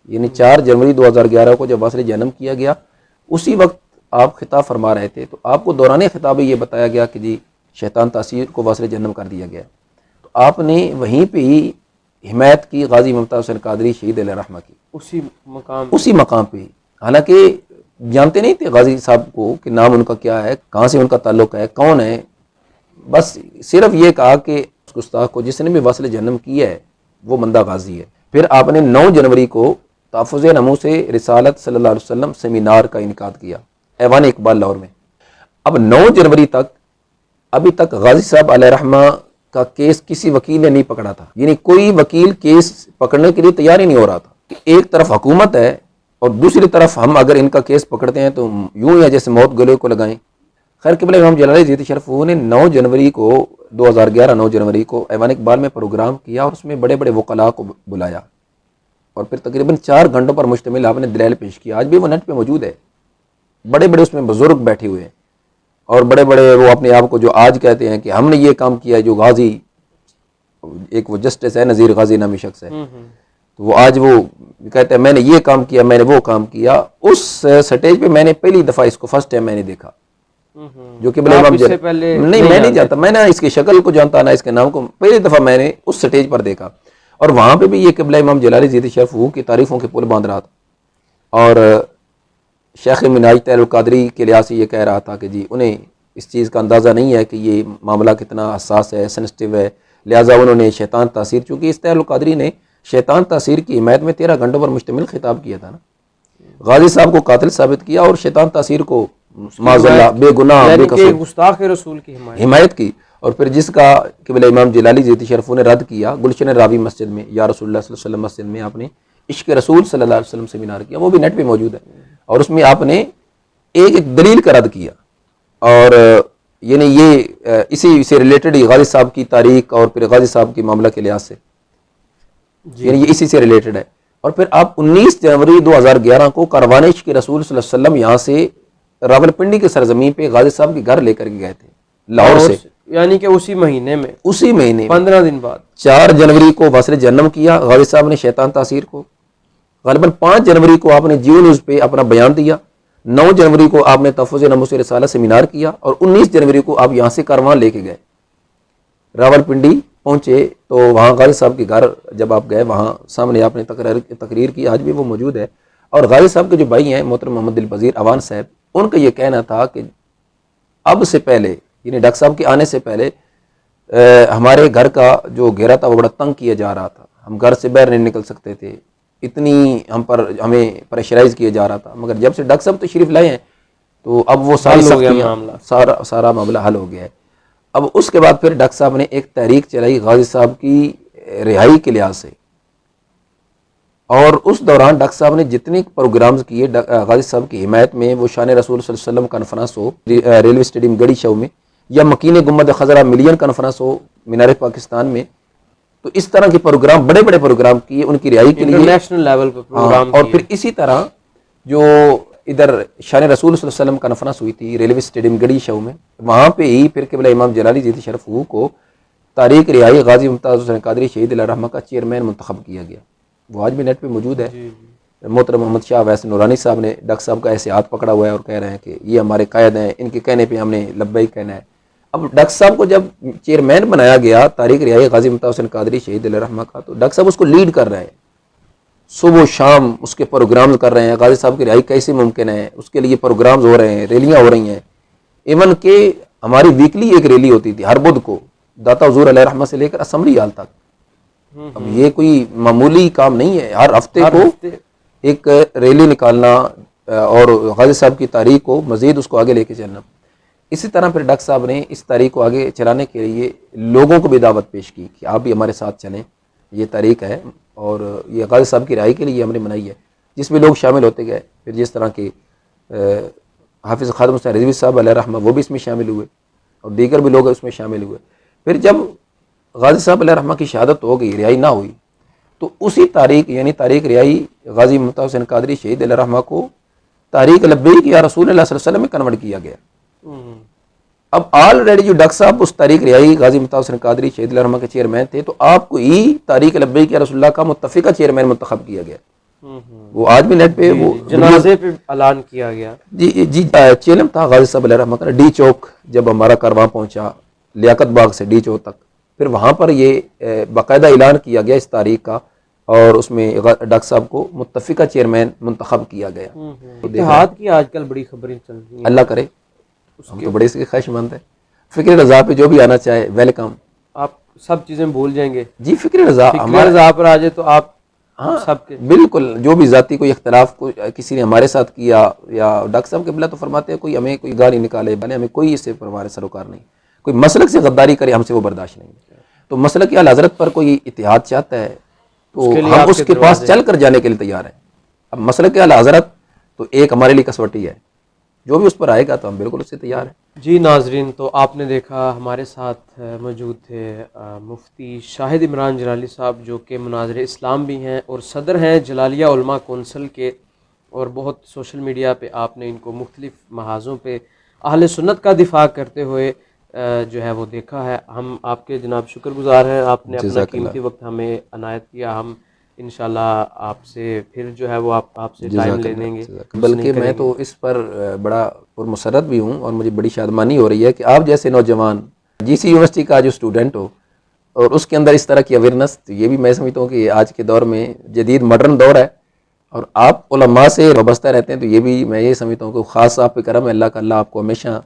یعنی 4 جنوری 2011 کو جب وصل جہنم کیا گیا اسی وقت آپ خطاب فرما رہے تھے، تو آپ کو دوران خطاب یہ بتایا گیا کہ جی شیطان تاثیر کو وصل جہنم کر دیا گیا، تو آپ نے وہیں پہ ہی حمایت کی غازی ممتاز حسین قادری شہید علیہ رحمہ کی، اسی مقام پہ، حالانکہ جانتے نہیں تھے غازی صاحب کو کہ نام ان کا کیا ہے، کہاں سے ان کا تعلق ہے، کون ہے، بس صرف یہ کہا کہ اس گستاخ کو جس نے بھی وصل جہنم کیا ہے وہ بندہ غازی ہے۔ پھر آپ نے 9 جنوری کو تحفظ ناموس رسالت صلی اللہ علیہ وسلم سیمینار کا انعقاد کیا ایوان اقبال لاہور میں۔ اب 9 جنوری تک ابھی تک غازی صاحب علیہ رحمہ کا کیس کسی وکیل نے نہیں پکڑا تھا، یعنی کوئی وکیل کیس پکڑنے کے لیے تیار ہی نہیں ہو رہا تھا کہ ایک طرف حکومت ہے اور دوسری طرف ہم اگر ان کا کیس پکڑتے ہیں تو یوں ہی ہے جیسے موت گلے کو لگائیں۔ خیر قبلہ امام جلالی زید شرف نے 9 جنوری کو 2011 9 جنوری کو ایوان اقبال میں پروگرام کیا اور اس میں بڑے بڑے وکلاء کو بلایا، اور پھر تقریباً 4 گھنٹوں پر مشتمل آپ نے دلائل پیش کیا، آج بھی وہ نیٹ پہ موجود ہے، بڑے بڑے اس میں بزرگ بیٹھے ہوئے ہیں، اور بڑے بڑے وہ اپنے آپ کو جو آج کہتے ہیں کہ ہم نے یہ کام کیا ہے، جو غازی ایک وہ جسٹس ہے نذیر غازی نامی شخص ہے، تو وہ آج وہ کہتے ہیں میں نے یہ کام کیا، میں نے وہ کام کیا، اس سٹیج پہ میں نے پہلی دفعہ اس کو فرسٹ ٹائم میں نے دیکھا، جو کہ نہیں میں نہیں جانتا، میں نہ اس کی شکل کو جانتا نہ اس کے نام کو، پہلی دفعہ میں نے اس سٹیج پر دیکھا، اور وہاں پہ بھی یہ قبلہ امام جلالی زید شرف کی تعریفوں کے پل باندھ رہا تھا، اور شیخ مناج طاہر القادری کے لحاظ سے یہ کہہ رہا تھا کہ جی انہیں اس چیز کا اندازہ نہیں ہے کہ یہ معاملہ کتنا حساس ہے، سینسٹیو ہے، لہٰذا انہوں نے شیطان تاثیر، چونکہ اس طاہر القادری نے شیطان تاثیر کی حمایت میں 13 گھنٹوں پر مشتمل خطاب کیا تھا نا، غازی صاحب کو قاتل ثابت کیا اور شیطان تاثیر کو معاذ اللہ بے گناہ بے قصور گستاخ رسول کی حمایت کی، اور پھر جس کا قبلہ امام جلالی زید شرف نے رد کیا، گلشن راوی مسجد میں یا رسول اللہ صلی اللہ علیہ وسلم مسجد میں آپ نے عشق رسول صلی اللہ علیہ وسلم سیمینار کیا، وہ بھی نیٹ پہ موجود ہے، اور اس میں آپ نے ایک دلیل کا رد کیا، اور یعنی یہ اسی سے ریلیٹڈ ہی غازی صاحب کی تاریخ اور پھر غازی صاحب کی معاملہ کے لحاظ سے یعنی یہ اسی سے ریلیٹڈ ہے، اور پھر آپ 19 جنوری 2011 کو کاروان عشق رسول صلی اللہ علیہ وسلم یہاں سے راولپنڈی کے سرزمین پہ غازی صاحب کے گھر لے کر کے گئے تھے لاہور سے، یعنی کہ اسی مہینے 15 دن بعد 4 جنوری کو وصل جہنم کیا غازی صاحب نے شیطان تاثیر کو، غالباً 5 جنوری کو آپ نے جیو نیوز پہ اپنا بیان دیا، 9 جنوری کو آپ نے تحفظ ناموس رسالہ سیمینار کیا، اور 19 جنوری کو آپ یہاں سے کاروان لے کے گئے، راولپنڈی پہنچے، تو وہاں غازی صاحب کے گھر جب آپ گئے وہاں سامنے آپ نے تقریر کی، آج بھی وہ موجود ہے، اور غازی صاحب کے جو بھائی ہیں محترم محمد دلپذیر اوان صاحب، ان کا یہ کہنا تھا کہ اب سے پہلے یعنی ڈاکٹر صاحب کے آنے سے پہلے ہمارے گھر کا جو گھیرا تھا وہ بڑا تنگ کیا جا رہا تھا، ہم گھر سے باہر نہیں نکل سکتے تھے، اتنی ہمیں پریشرائز کیا جا رہا تھا، مگر جب سے ڈاکٹر صاحب تشریف لائے ہیں تو اب وہ ساری سختی سارا معاملہ حل ہو گیا ہے، اب اس کے بعد پھر ڈاکٹر صاحب نے ایک تحریک چلائی غازی صاحب کی رہائی کے لحاظ سے، اور اس دوران ڈاکٹر صاحب نے جتنے پروگرامز کیے غازی صاحب کی حمایت میں، وہ شان رسول صلی اللہ علیہ وسلم کانفرنس ہو ریلوے اسٹیڈیم گڑی شو میں، یا مکین گنبد خضرا ملین کانفرنس ہو مینار پاکستان میں، تو اس طرح کے پروگرام بڑے بڑے پروگرام کیے ان کی رہائی کے لیے، انٹرنیشنل لیول پہ پروگرام اور پھر اسی طرح جو ادھر شان رسول صلی اللہ علیہ وسلم کانفرنس ہوئی تھی ریلوے اسٹیڈیم گڑی شو میں، وہاں پہ ہی پھر قبلہ امام جلالی زیدی شرف کو تاریخ رہائی غازی ممتاز حسین قادری شہید علیہ الرحمہ کا چیئرمین منتخب کیا گیا. وہ آج بھی نیٹ پہ موجود ہے. محترم محمد شاہ ویس نورانی صاحب نے ڈاکٹر صاحب کا ایسے ہاتھ پکڑا ہوا ہے اور کہہ رہے ہیں کہ یہ ہمارے قائد ہیں، ان کے کہنے پہ ہم نے لبیک کہنا ہے. اب ڈاکٹر صاحب کو جب چیئرمین بنایا گیا تاریخ رہائی غازی ممتاز حسین قادری شہید علیہ الرحمہ کا، تو ڈاکٹر صاحب اس کو لیڈ کر رہے ہیں، صبح و شام اس کے پروگرامز کر رہے ہیں. غازی صاحب کی رہائی کیسے ممکن ہے، اس کے لیے پروگرامز ہو رہے ہیں، ریلیاں ہو رہی ہیں. ایون کہ ہماری ویکلی ایک ریلی ہوتی تھی ہر بدھ کو داتا حضور علیہ الرحمہ سے لے کر اسمبلی ہال تک. اب یہ کوئی معمولی کام نہیں ہے، ہر ہفتے کو ایک ریلی نکالنا اور غازی صاحب کی تاریخ کو مزید اس کو آگے لے کے چلنا. اسی طرح پھر ڈاکٹر صاحب نے اس تاریخ کو آگے چلانے کے لیے لوگوں کو بھی دعوت پیش کی کہ آپ بھی ہمارے ساتھ چلیں، یہ تاریخ ہے اور یہ غازی صاحب کی رہائی کے لیے ہم نے منائی ہے، جس میں لوگ شامل ہوتے گئے. پھر جس طرح کے حافظ خادم حسین رضوی صاحب علیہ الرحمہ وہ بھی اس میں شامل ہوئے اور دیگر بھی لوگ اس میں شامل ہوئے. پھر جب غازی صاحب علیہ الرحمہ کی شہادت ہو گئی، رہائی نہ ہوئی، تو اسی تاریخ یعنی تاریخ رہائی غازی ممتاز حسین قادری شہید علیہ الرحمہ کو تاریخ لبیک یا رسول اللہ صلی اللہ علیہ وسلم میں کنورٹ کیا گیا. اب آلریڈی جو ڈاکٹر صاحب اس تاریخ رہائی غازی ممتاز حسین قادری شہید علیہ الرحمہ کے چیئرمین تھے، تو آپ کو ہی تاریخ لبیک یا رسول اللہ کا متفقہ چیئرمین منتخب کیا گیا. وہ آج بھی نیٹ پہ وہ جنازے پہ اعلان کیا گیا. جی چیلم تھا غازی صاحب علیہ الرحمہ کا. ڈی چوک جب ہمارا کارواں پہنچا لیاقت باغ سے ڈی چوک تک، پھر وہاں پر یہ باقاعدہ اعلان کیا گیا اس تاریخ کا، اور اس میں ڈاکٹر صاحب کو متفقہ چیئرمین منتخب کیا گیا. اتحاد کی آج کل بڑی خبریں چل رہی ہیں. اللہ کرے، ہم تو بڑے اس کے خواہش مند ہیں. فکر رضا پہ جو بھی آنا چاہے ویلکم. آپ سب چیزیں بھول جائیں گے. جی فکر رضا پر آ جائے تو آپ سب کے بالکل جو بھی ذاتی کوئی اختلاف کو کسی نے ہمارے ساتھ کیا، یا ڈاکٹر صاحب قبلہ تو فرماتے ہیں کوئی ہمیں کوئی گالی نکالے بنے، ہمیں کوئی اس سے پرواہ سروکار نہیں. کوئی مسلک سے غداری کرے ہم سے وہ برداشت نہیں. تو مسلک اعلی حضرت پر کوئی اتحاد چاہتا ہے تو ہم اس کے پاس چل کر جانے کے لیے تیار ہیں. اب مسلک اعلی حضرت تو ایک ہمارے لیے کسوٹی ہے، جو بھی اس پر آئے گا تو ہم بالکل اس سے تیار ہیں. جی ناظرین، تو آپ نے دیکھا ہمارے ساتھ موجود تھے مفتی شاہد عمران جلالی صاحب، جو کہ مناظر اسلام بھی ہیں اور صدر ہیں جلالیہ علماء کونسل کے، اور بہت سوشل میڈیا پہ آپ نے ان کو مختلف محاذوں پہ اہل سنت کا دفاع کرتے ہوئے جو ہے وہ دیکھا ہے. ہم آپ کے جناب شکر گزار ہیں، آپ نے اپنا قیمتی وقت ہمیں عنایت کیا. ہم انشاءاللہ آپ سے پھر جو ہے وہ آپ سے ٹائم لے لیں گے. بلکہ میں تو اس پر بڑا پرمسرت بھی ہوں اور مجھے بڑی شادمانی ہو رہی ہے کہ آپ جیسے نوجوان جی سی یونیورسٹی کا جو اسٹوڈنٹ ہو اور اس کے اندر اس طرح کی اویئرنیس، یہ بھی میں سمجھتا ہوں کہ آج کے دور میں جدید ماڈرن دور ہے اور آپ علماء سے وابستہ رہتے ہیں، تو یہ بھی میں یہ سمجھتا ہوں کہ خاص آپ پہ کرم ہے. اللہ کا اللہ آپ کو ہمیشہ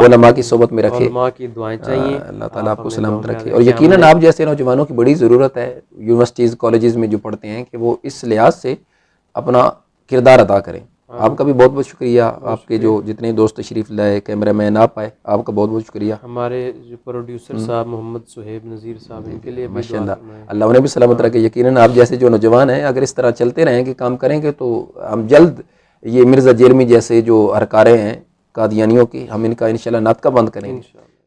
علماء کی صحبت میں رکھے، علماء کی دعائیں چاہیے، اللہ تعالیٰ آپ کو سلامت رکھے. اور یقیناً آپ جیسے نوجوانوں کی بڑی ضرورت ہے یونیورسٹیز کالجز میں جو پڑھتے ہیں کہ وہ اس لحاظ سے اپنا کردار ادا کریں. آپ کا بھی بہت بہت شکریہ. آپ کے جو جتنے دوست تشریف لائے، کیمرہ مین آپ آئے، آپ کا بہت بہت شکریہ. ہمارے جو پروڈیوسر صاحب محمد صہیب نذیر صاحب، ان کے لیے ماشاء اللہ اللہ انہیں بھی سلامت رکھے. یقیناً آپ جیسے جو نوجوان ہیں اگر اس طرح چلتے رہیں گے، کام کریں گے، تو ہم جلد یہ مرزا جیلمی جیسے جو ہرکارے ہیں قادیانیوں کی، ہم ان کا انشاءاللہ ناطقہ بند کریں گے.